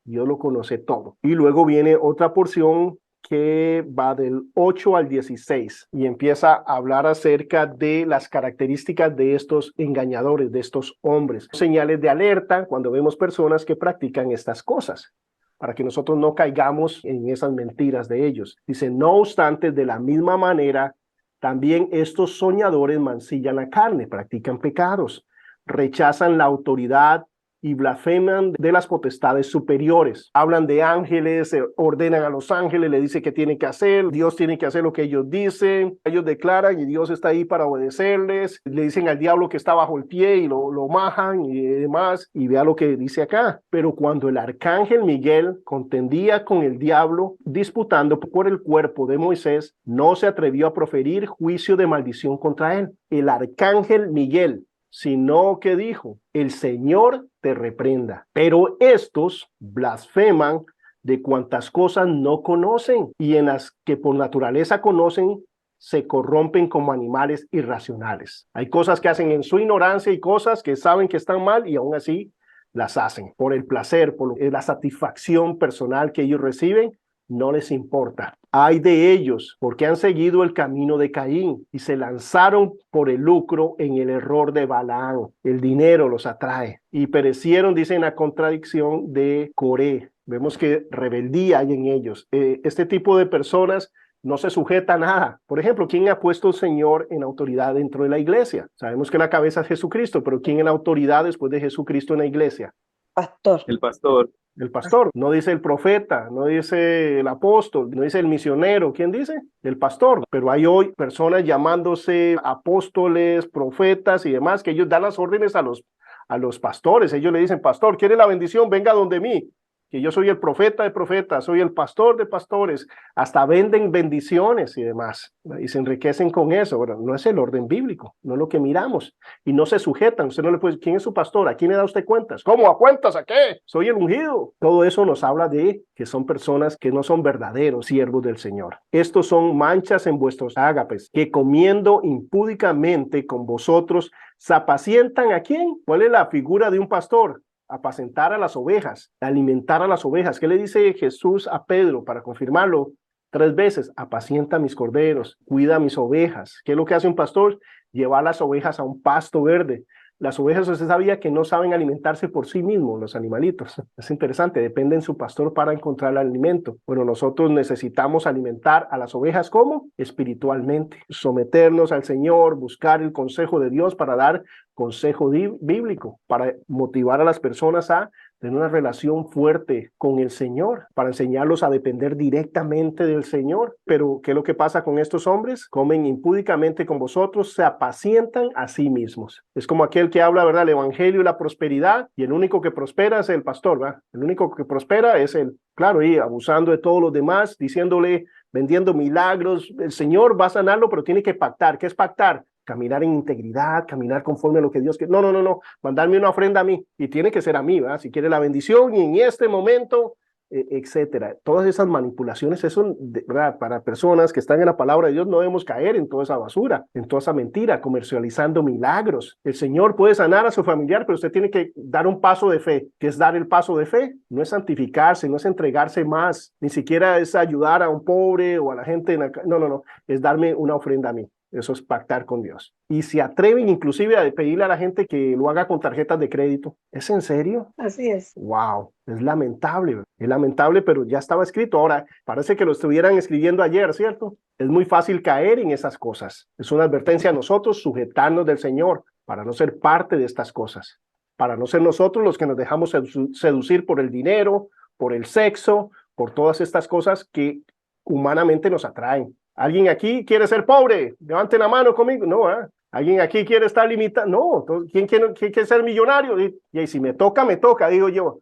Dios lo conoce todo. Y luego viene otra porción que va del 8 al 16 y empieza a hablar acerca de las características de estos engañadores, de estos hombres. Señales de alerta cuando vemos personas que practican estas cosas, para que nosotros no caigamos en esas mentiras de ellos. Dice, no obstante, de la misma manera, también estos soñadores mancillan la carne, practican pecados, rechazan la autoridad y blasfeman de las potestades superiores. Hablan de ángeles, ordenan a los ángeles, le dicen qué tienen que hacer, Dios tiene que hacer lo que ellos dicen, ellos declaran y Dios está ahí para obedecerles, le dicen al diablo que está bajo el pie y lo majan y demás, y vea lo que dice acá. Pero cuando el arcángel Miguel contendía con el diablo, disputando por el cuerpo de Moisés, no se atrevió a proferir juicio de maldición contra él. El arcángel Miguel, sino que dijo: el Señor te reprenda. Pero estos blasfeman de cuantas cosas no conocen, y en las que por naturaleza conocen, se corrompen como animales irracionales. Hay cosas que hacen en su ignorancia y cosas que saben que están mal y aún así las hacen por el placer, por la satisfacción personal que ellos reciben. No les importa. Ay de ellos, porque han seguido el camino de Caín y se lanzaron por el lucro en el error de Balaam. El dinero los atrae y perecieron, dice, en la contradicción de Coré. Vemos que rebeldía hay en ellos. Este tipo de personas no se sujeta a nada. Por ejemplo, ¿quién ha puesto el Señor en autoridad dentro de la iglesia? Sabemos que la cabeza es Jesucristo, pero ¿quién en la autoridad después de Jesucristo en la iglesia? Pastor. El pastor. El pastor, no dice el profeta, no dice el apóstol, no dice el misionero. ¿Quién dice? El pastor. Pero hay hoy personas llamándose apóstoles, profetas y demás, que ellos dan las órdenes a los pastores. Ellos le dicen: pastor, ¿quiere la bendición? Venga donde mí, que yo soy el profeta de profetas, soy el pastor de pastores. Hasta venden bendiciones y demás, y se enriquecen con eso. Bueno, no es el orden bíblico, no es lo que miramos, y no se sujetan. Usted no le puede decir: ¿quién es su pastor? ¿A quién le da usted cuentas? ¿Cómo a cuentas? ¿A qué? Soy el ungido. Todo eso nos habla de que son personas que no son verdaderos siervos del Señor. Estos son manchas en vuestros ágapes, que comiendo impúdicamente con vosotros, se apacientan. ¿A quién? ¿Cuál es la figura de un pastor? Apacentar a las ovejas, alimentar a las ovejas. ¿Qué le dice Jesús a Pedro para confirmarlo 3 veces? Apacienta mis corderos, cuida mis ovejas. ¿Qué es lo que hace un pastor? Llevar las ovejas a un pasto verde. Las ovejas, usted sabía que no saben alimentarse por sí mismos, los animalitos. Es interesante, dependen de su pastor para encontrar el alimento. Bueno, nosotros necesitamos alimentar a las ovejas, ¿cómo? Espiritualmente. Someternos al Señor, buscar el consejo de Dios para dar consejo bíblico, para motivar a las personas a tener una relación fuerte con el Señor, para enseñarlos a depender directamente del Señor. Pero, ¿qué es lo que pasa con estos hombres? Comen impúdicamente con vosotros, se apacientan a sí mismos. Es como aquel que habla, ¿verdad?, el evangelio y la prosperidad, y el único que prospera es el pastor, ¿verdad? El único que prospera es él. Claro, y abusando de todos los demás, diciéndole, vendiendo milagros. El Señor va a sanarlo, pero tiene que pactar. ¿Qué es pactar? Caminar en integridad, caminar conforme a lo que Dios quiere. No, mandarme una ofrenda a mí, y tiene que ser a mí, ¿verdad? Si quiere la bendición y en este momento, etcétera. Todas esas manipulaciones, eso, ¿verdad? Para personas que están en la palabra de Dios, no debemos caer en toda esa basura, en toda esa mentira, comercializando milagros. El Señor puede sanar a su familiar, pero usted tiene que dar un paso de fe. ¿Qué es dar el paso de fe? No es santificarse, no es entregarse más, ni siquiera es ayudar a un pobre o a la gente. No, es darme una ofrenda a mí. Eso es pactar con Dios. Y se atreven inclusive a pedirle a la gente que lo haga con tarjetas de crédito. ¿Es en serio? Así es. Wow, es lamentable, pero ya estaba escrito. Ahora, parece que lo estuvieran escribiendo ayer, ¿cierto? Es muy fácil caer en esas cosas. Es una advertencia a nosotros, sujetarnos del Señor para no ser parte de estas cosas, para no ser nosotros los que nos dejamos seducir por el dinero, por el sexo, por todas estas cosas que humanamente nos atraen. ¿Alguien aquí quiere ser pobre? Levanten la mano conmigo. No, ¿alguien aquí quiere estar limitado? No. ¿Quién quiere ser millonario? Y si me toca, digo yo.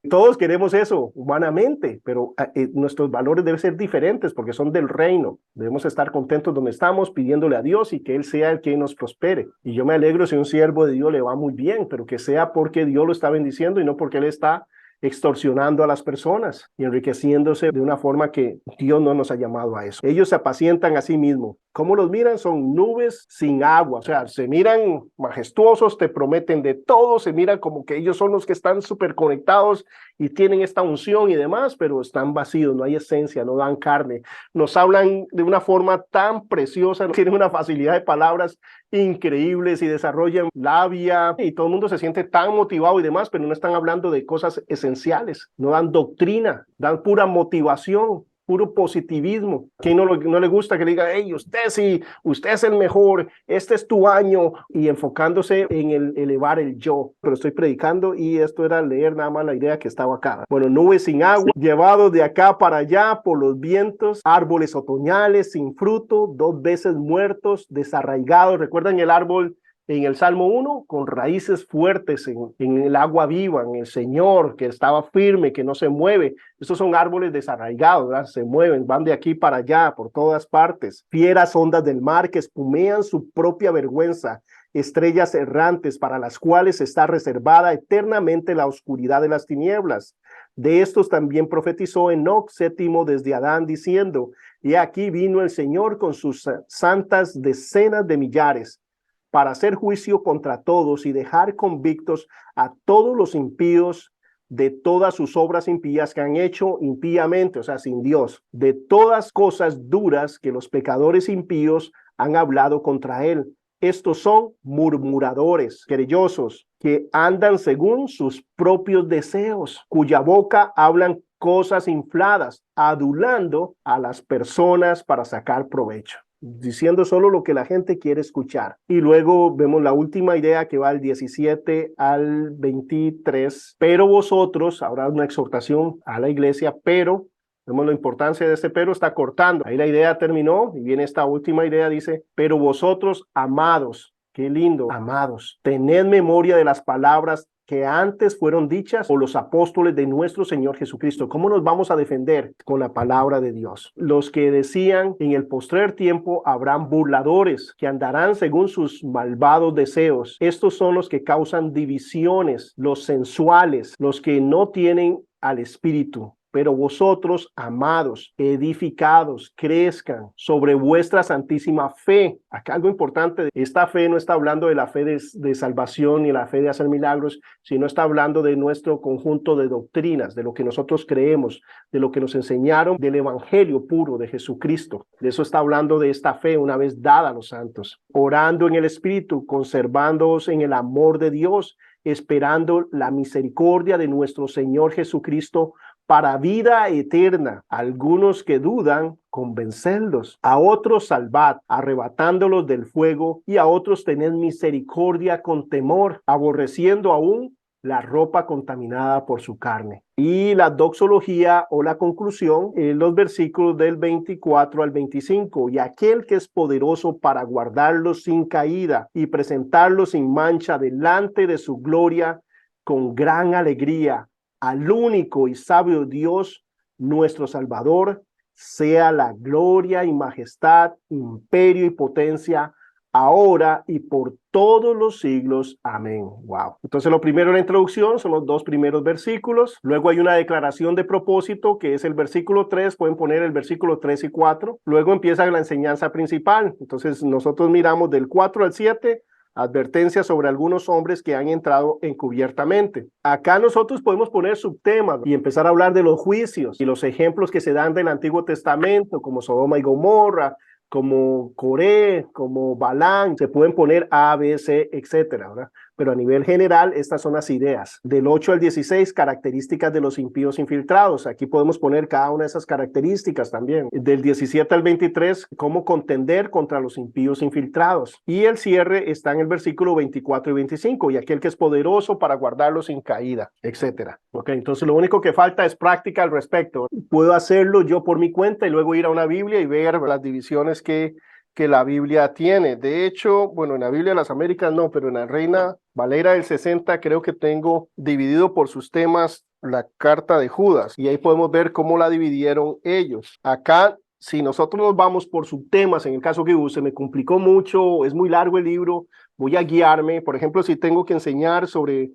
Todos queremos eso humanamente, pero nuestros valores deben ser diferentes porque son del reino. Debemos estar contentos donde estamos, pidiéndole a Dios y que Él sea el que nos prospere. Y yo me alegro si un siervo de Dios le va muy bien, pero que sea porque Dios lo está bendiciendo y no porque Él está extorsionando a las personas y enriqueciéndose de una forma que Dios no nos ha llamado a eso. Ellos se apacientan a sí mismos. ¿Cómo los miran? Son nubes sin agua. O sea, se miran majestuosos, te prometen de todo, se miran como que ellos son los que están súper conectados y tienen esta unción y demás, pero están vacíos, no hay esencia, no dan carne. Nos hablan de una forma tan preciosa, tienen una facilidad de palabras increíbles y desarrollan labia y todo el mundo se siente tan motivado y demás, pero no están hablando de cosas esenciales, no dan doctrina, dan pura motivación. puro positivismo. ¿Quién no le gusta que le diga, hey, usted sí, usted es el mejor, este es tu año, y enfocándose en elevar el yo? Pero estoy predicando y esto era leer nada más la idea que estaba acá. Bueno, nubes sin agua, llevados de acá para allá por los vientos, árboles otoñales sin fruto, 2 veces muertos, desarraigados. ¿Recuerdan el árbol en el Salmo 1? Con raíces fuertes en el agua viva, en el Señor, que estaba firme, que no se mueve. Estos son árboles desarraigados, ¿verdad? Se mueven, van de aquí para allá, por todas partes. Fieras ondas del mar que espumean su propia vergüenza, estrellas errantes para las cuales está reservada eternamente la oscuridad de las tinieblas. De estos también profetizó Enoc, séptimo desde Adán, diciendo, y aquí vino el Señor con sus santas decenas de millares, para hacer juicio contra todos y dejar convictos a todos los impíos de todas sus obras impías que han hecho impíamente, o sea, sin Dios, de todas cosas duras que los pecadores impíos han hablado contra él. Estos son murmuradores, querellosos, que andan según sus propios deseos, cuya boca hablan cosas infladas, adulando a las personas para sacar provecho, diciendo solo lo que la gente quiere escuchar. Y luego vemos la última idea que va del 17 al 23. Pero vosotros, habrá una exhortación a la iglesia, pero vemos la importancia de este pero, está cortando. Ahí la idea terminó y viene esta última idea, dice, pero vosotros, amados, qué lindo, amados, tened memoria de las palabras que antes fueron dichas por los apóstoles de nuestro Señor Jesucristo. ¿Cómo nos vamos a defender? Con la palabra de Dios. Los que decían, en el postrer tiempo habrán burladores que andarán según sus malvados deseos. Estos son los que causan divisiones, los sensuales, los que no tienen al Espíritu. Pero vosotros, amados, edificados, crezcan sobre vuestra santísima fe. Acá algo importante, esta fe no está hablando de la fe de salvación ni la fe de hacer milagros, sino está hablando de nuestro conjunto de doctrinas, de lo que nosotros creemos, de lo que nos enseñaron, del evangelio puro de Jesucristo. De eso está hablando, de esta fe una vez dada a los santos. Orando en el Espíritu, conservándoos en el amor de Dios, esperando la misericordia de nuestro Señor Jesucristo para vida eterna. Algunos que dudan, convencedlos. A otros salvad, arrebatándolos del fuego, y a otros tened misericordia con temor, aborreciendo aún la ropa contaminada por su carne. Y la doxología o la conclusión en los versículos del 24 al 25. Y aquel que es poderoso para guardarlos sin caída y presentarlos sin mancha delante de su gloria con gran alegría, al único y sabio Dios, nuestro Salvador, sea la gloria y majestad, imperio y potencia, ahora y por todos los siglos. Amén. Wow. Entonces lo primero en la introducción son los 2 primeros versículos. Luego hay una declaración de propósito, que es el versículo 3. Pueden poner el versículo 3 y 4. Luego empieza la enseñanza principal. Entonces nosotros miramos del 4 al 7, advertencia sobre algunos hombres que han entrado encubiertamente. Acá nosotros podemos poner subtemas y empezar a hablar de los juicios y los ejemplos que se dan del Antiguo Testamento, como Sodoma y Gomorra, como Coré, como Balán. Se pueden poner A, B, C, etcétera, ¿verdad? Pero a nivel general, estas son las ideas. Del 8 al 16, características de los impíos infiltrados. Aquí podemos poner cada una de esas características también. Del 17 al 23, cómo contender contra los impíos infiltrados. Y el cierre está en el versículo 24 y 25. Y aquel que es poderoso para guardarlos sin caída, etcétera. Ok, entonces lo único que falta es práctica al respecto. Puedo hacerlo yo por mi cuenta y luego ir a una Biblia y ver las divisiones que la Biblia tiene. De hecho, bueno, en la Biblia de las Américas no, pero en la Reina Valera del 60 creo que tengo dividido por sus temas la carta de Judas, y ahí podemos ver cómo la dividieron ellos. Acá, si nosotros nos vamos por subtemas, en el caso que se me complicó mucho, es muy largo el libro, voy a guiarme. Por ejemplo, si tengo que enseñar sobre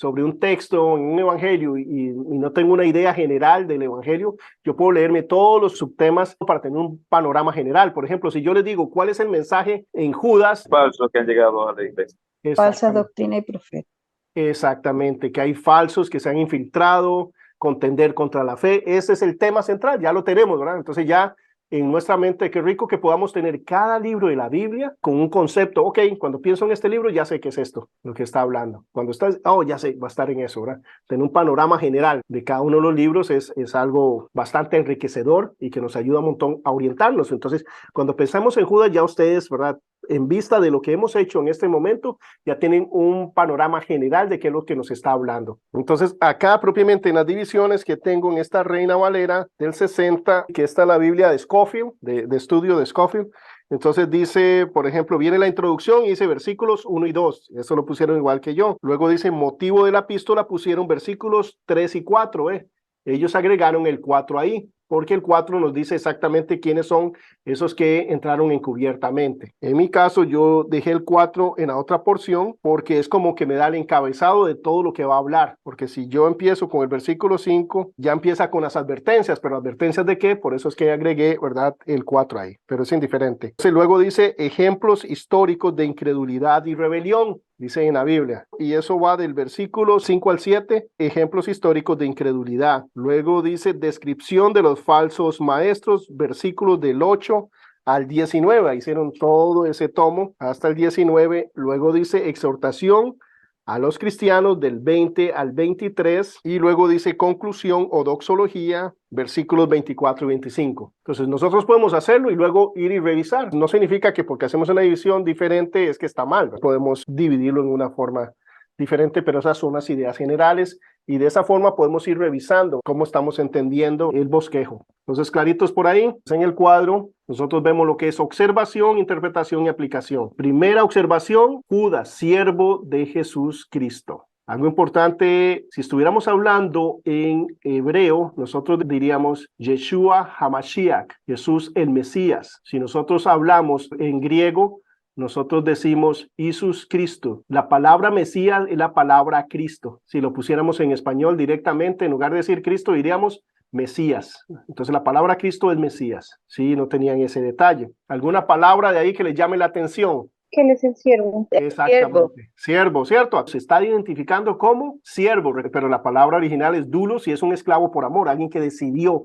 un texto en un evangelio y no tengo una idea general del evangelio, yo puedo leerme todos los subtemas para tener un panorama general. Por ejemplo, si yo les digo cuál es el mensaje en Judas, Falsos que han llegado a la iglesia. Falsa doctrina y profeta. Exactamente, que hay falsos que se han infiltrado, contender contra la fe. Ese es el tema central, ya lo tenemos, ¿verdad? Entonces ya en nuestra mente. Qué rico que podamos tener cada libro de la Biblia con un concepto. Ok, cuando pienso en este libro ya sé qué es esto, lo que está hablando. Cuando estás, oh, ya sé, va a estar en eso, ¿verdad? Tener un panorama general de cada uno de los libros es algo bastante enriquecedor y que nos ayuda un montón a orientarnos. Entonces, cuando pensamos en Judas, ya ustedes, ¿verdad? En vista de lo que hemos hecho en este momento, ya tienen un panorama general de qué es lo que nos está hablando. Entonces, acá propiamente en las divisiones que tengo en esta Reina Valera del 60, que está la Biblia de Scofield, de estudio de Scofield. Entonces dice, por ejemplo, viene la introducción y dice versículos 1 y 2. Eso lo pusieron igual que yo. Luego dice motivo de la epístola, pusieron versículos 3 y 4. Ellos agregaron el 4 ahí, porque el 4 nos dice exactamente quiénes son esos que entraron encubiertamente. En mi caso, yo dejé el 4 en la otra porción porque es como que me da el encabezado de todo lo que va a hablar. Porque si yo empiezo con el versículo 5, ya empieza con las advertencias. ¿Pero advertencias de qué? Por eso es que agregué, ¿verdad?, el 4 ahí. Pero es indiferente. Entonces, luego dice ejemplos históricos de incredulidad y rebelión. Dice en la Biblia, y eso va del versículo 5 al 7, ejemplos históricos de incredulidad. Luego dice descripción de los falsos maestros, versículos del 8 al 19, hicieron todo ese tomo hasta el 19. Luego dice exhortación a los cristianos del 20 al 23, y luego dice conclusión o doxología, versículos 24 y 25. Entonces nosotros podemos hacerlo y luego ir y revisar. No significa que porque hacemos una división diferente es que está mal. Podemos dividirlo en una forma diferente, pero esas son las ideas generales y de esa forma podemos ir revisando cómo estamos entendiendo el bosquejo. Entonces, claritos por ahí, en el cuadro, nosotros vemos lo que es observación, interpretación y aplicación. Primera observación, Judas, siervo de Jesús Cristo. Algo importante, si estuviéramos hablando en hebreo, nosotros diríamos Yeshua HaMashiach, Jesús el Mesías. Si nosotros hablamos en griego, nosotros decimos Jesús Cristo. La palabra Mesías es la palabra Cristo. Si lo pusiéramos en español directamente, en lugar de decir Cristo, diríamos Mesías. Entonces la palabra Cristo es Mesías. Sí, no tenían ese detalle. ¿Alguna palabra de ahí que les llame la atención? ¿Quién es el siervo? Exactamente. Siervo, ¿cierto? Se está identificando como siervo, pero la palabra original es doulos y es un esclavo por amor, alguien que decidió.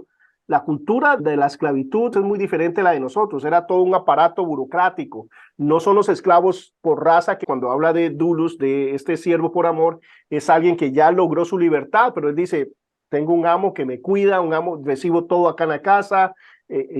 La cultura de la esclavitud es muy diferente a la de nosotros, era todo un aparato burocrático. No son los esclavos por raza, que cuando habla de doulos, de este siervo por amor, es alguien que ya logró su libertad, pero él dice, tengo un amo que me cuida, un amo, recibo todo acá en la casa,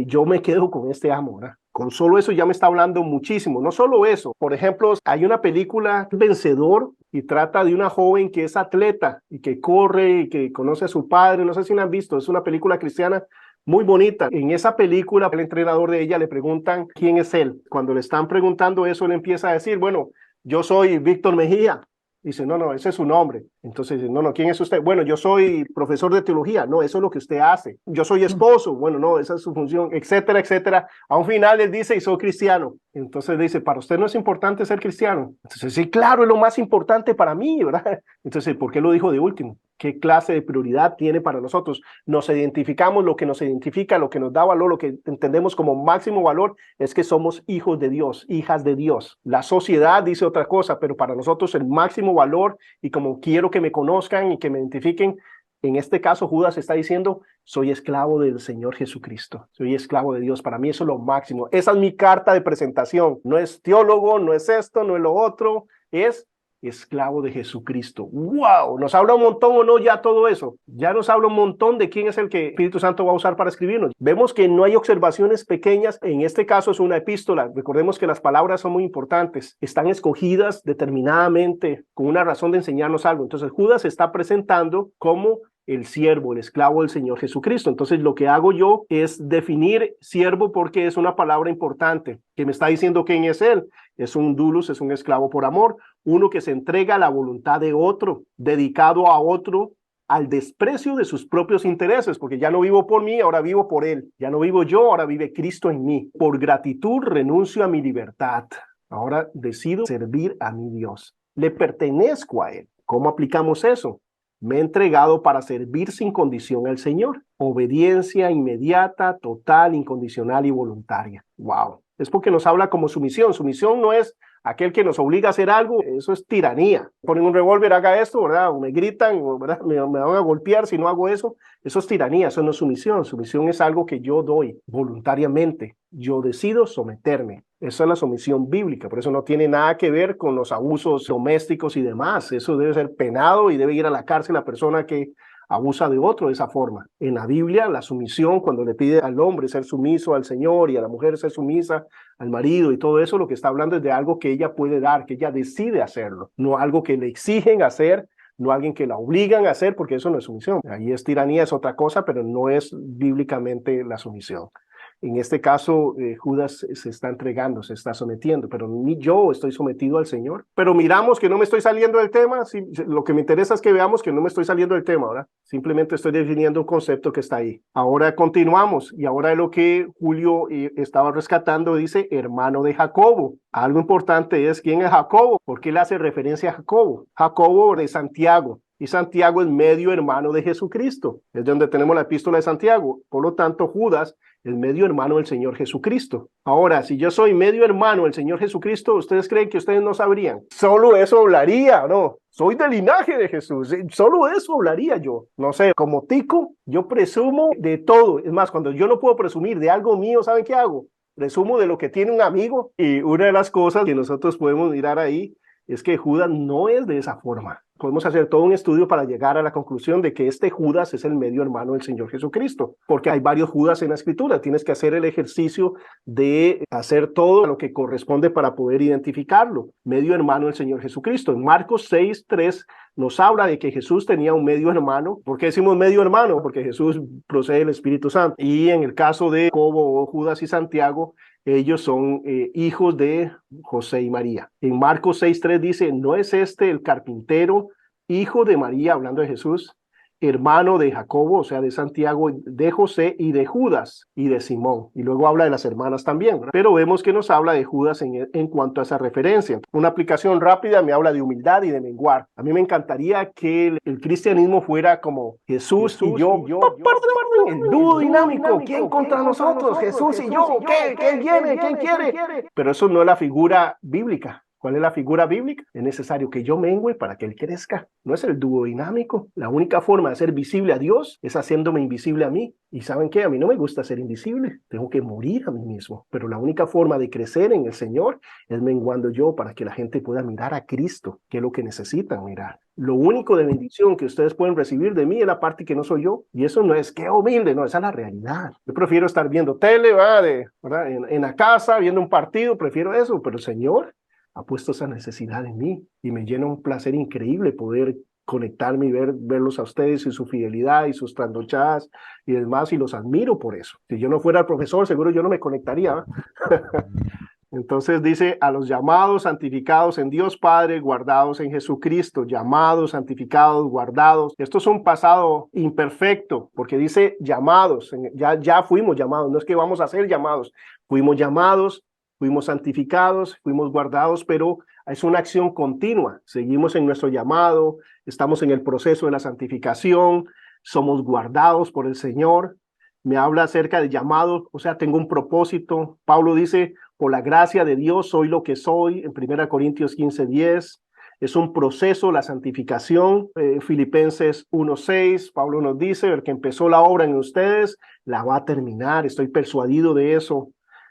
yo me quedo con este amo, ¿verdad? Con solo eso ya me está hablando muchísimo. No solo eso, por ejemplo, hay una película Vencedor y trata de una joven que es atleta y que corre y que conoce a su padre. No sé si la han visto, es una película cristiana muy bonita. En esa película, el entrenador de ella le preguntan quién es él. Cuando le están preguntando eso, él empieza a decir, bueno, yo soy Víctor Mejía. Dice, no, ese es su nombre. Entonces dice, no, ¿quién es usted? Bueno, yo soy profesor de teología. No, eso es lo que usted hace. Yo soy esposo. Bueno, no, esa es su función, etcétera, etcétera. A un final él dice, y soy cristiano. Entonces dice, ¿para usted no es importante ser cristiano? Entonces, sí, claro, es lo más importante para mí, ¿verdad? Entonces, ¿por qué lo dijo de último? ¿Qué clase de prioridad tiene para nosotros? Nos identificamos, lo que nos identifica, lo que nos da valor, lo que entendemos como máximo valor es que somos hijos de Dios, hijas de Dios. La sociedad dice otra cosa, pero para nosotros el máximo valor, y como quiero que me conozcan y que me identifiquen, en este caso Judas está diciendo, soy esclavo del Señor Jesucristo, soy esclavo de Dios. Para mí eso es lo máximo. Esa es mi carta de presentación. No es teólogo, no es esto, no es lo otro, es esclavo de Jesucristo. ¡Wow! ¿Nos habla un montón o no ya todo eso? Ya nos habla un montón de quién es el que el Espíritu Santo va a usar para escribirnos. Vemos que no hay observaciones pequeñas. En este caso es una epístola. Recordemos que las palabras son muy importantes. Están escogidas determinadamente con una razón de enseñarnos algo. Entonces Judas se está presentando como el siervo, el esclavo del Señor Jesucristo. Entonces lo que hago yo es definir siervo porque es una palabra importante que me está diciendo quién es él. Es un doulos, es un esclavo por amor, uno que se entrega a la voluntad de otro, dedicado a otro, al desprecio de sus propios intereses, porque ya no vivo por mí, ahora vivo por él. Ya no vivo yo, ahora vive Cristo en mí. Por gratitud renuncio a mi libertad. Ahora decido servir a mi Dios. Le pertenezco a él. ¿Cómo aplicamos eso? Me he entregado para servir sin condición al Señor. Obediencia inmediata, total, incondicional y voluntaria. ¡Wow! Es porque nos habla como su misión. Su misión no es aquel que nos obliga a hacer algo, eso es tiranía. Ponen un revólver, haga esto, ¿verdad? O me gritan, ¿verdad? Me van a golpear si no hago eso. Eso es tiranía, eso no es sumisión. Sumisión es algo que yo doy voluntariamente. Yo decido someterme. Esa es la sumisión bíblica, por eso no tiene nada que ver con los abusos domésticos y demás. Eso debe ser penado y debe ir a la cárcel la persona que abusa de otro de esa forma. En la Biblia, la sumisión, cuando le pide al hombre ser sumiso al Señor y a la mujer ser sumisa al marido y todo eso, lo que está hablando es de algo que ella puede dar, que ella decide hacerlo, no algo que le exigen hacer, no alguien que la obligan a hacer, porque eso no es sumisión. Ahí es tiranía, es otra cosa, pero no es bíblicamente la sumisión. En este caso, Judas se está entregando, se está sometiendo, pero ni yo estoy sometido al Señor. Pero miramos que no me estoy saliendo del tema. Sí, lo que me interesa es que veamos que no me estoy saliendo del tema, ¿verdad? Simplemente estoy definiendo un concepto que está ahí. Ahora continuamos, y ahora lo que Julio estaba rescatando dice hermano de Jacobo. Algo importante es quién es Jacobo, porque él hace referencia a Jacobo. Jacobo de Santiago. Y Santiago es medio hermano de Jesucristo. Es donde tenemos la epístola de Santiago. Por lo tanto, Judas es medio hermano del Señor Jesucristo. Ahora, si yo soy medio hermano del Señor Jesucristo, ¿ustedes creen que ustedes no sabrían? Solo eso hablaría, ¿no? Soy del linaje de Jesús. Solo eso hablaría yo. No sé, como tico, yo presumo de todo. Es más, cuando yo no puedo presumir de algo mío, ¿saben qué hago? Presumo de lo que tiene un amigo. Y una de las cosas que nosotros podemos mirar ahí es que Judas no es de esa forma. Podemos hacer todo un estudio para llegar a la conclusión de que este Judas es el medio hermano del Señor Jesucristo, porque hay varios Judas en la Escritura. Tienes que hacer el ejercicio de hacer todo lo que corresponde para poder identificarlo. Medio hermano del Señor Jesucristo. En Marcos 6:3 nos habla de que Jesús tenía un medio hermano. ¿Por qué decimos medio hermano? Porque Jesús procede del Espíritu Santo. Y en el caso de Jacobo, Judas y Santiago, ellos son hijos de José y María. En Marcos 6:3 dice, ¿no es este el carpintero, hijo de María, hablando de Jesús, hermano de Jacobo, o sea, de Santiago, de José y de Judas y de Simón? Y luego habla de las hermanas también, ¿verdad? Pero vemos que nos habla de Judas en cuanto a esa referencia. Una aplicación rápida me habla de humildad y de menguar. A mí me encantaría que el cristianismo fuera como Jesús y yo. El dúo dinámico. ¿Quién contra nosotros? Jesús y yo. ¿Quién viene? ¿Quién quiere? Pero eso no es la figura bíblica. ¿Cuál es la figura bíblica? Es necesario que yo mengüe para que Él crezca. No es el dúo dinámico. La única forma de ser visible a Dios es haciéndome invisible a mí. ¿Y saben qué? A mí no me gusta ser invisible. Tengo que morir a mí mismo. Pero la única forma de crecer en el Señor es menguando yo para que la gente pueda mirar a Cristo, que es lo que necesitan mirar. Lo único de bendición que ustedes pueden recibir de mí es la parte que no soy yo. Y eso no es que humilde, no, esa es la realidad. Yo prefiero estar viendo tele, ¿verdad? En la casa, viendo un partido, prefiero eso. Pero el Señor ha puesto esa necesidad en mí y me llena un placer increíble poder conectarme y verlos a ustedes y su fidelidad y sus trasnochadas y demás, y los admiro por eso. Si yo no fuera el profesor, seguro yo no me conectaría. Entonces dice, a los llamados, santificados en Dios Padre, guardados en Jesucristo, llamados, santificados, guardados. Esto es un pasado imperfecto, porque dice llamados, ya fuimos llamados, no es que vamos a ser llamados, fuimos llamados, fuimos santificados, fuimos guardados, pero es una acción continua. Seguimos en nuestro llamado, estamos en el proceso de la santificación, somos guardados por el Señor. Me habla acerca de llamados, o sea, tengo un propósito. Pablo dice, por la gracia de Dios soy lo que soy, en 1 Corintios 15:10. Es un proceso, la santificación. Filipenses 1:6, Pablo nos dice, el que empezó la obra en ustedes, la va a terminar. Estoy persuadido de eso.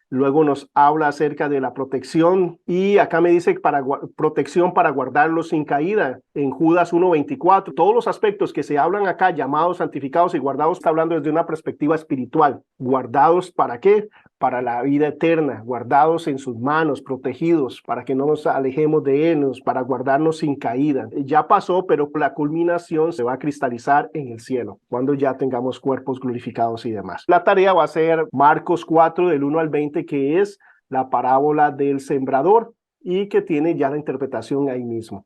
Luego nos habla acerca de la protección y acá me dice protección para guardarlos sin caída en Judas 1:24. Todos los aspectos que se hablan acá, llamados, santificados y guardados, está hablando desde una perspectiva espiritual. ¿Guardados para qué? Para la vida eterna, guardados en sus manos, protegidos, para que no nos alejemos de Él, para guardarnos sin caída. Ya pasó, pero la culminación se va a cristalizar en el cielo, cuando ya tengamos cuerpos glorificados y demás. La tarea va a ser Marcos 4, del 1 al 20, que es la parábola del sembrador y que tiene ya la interpretación ahí mismo.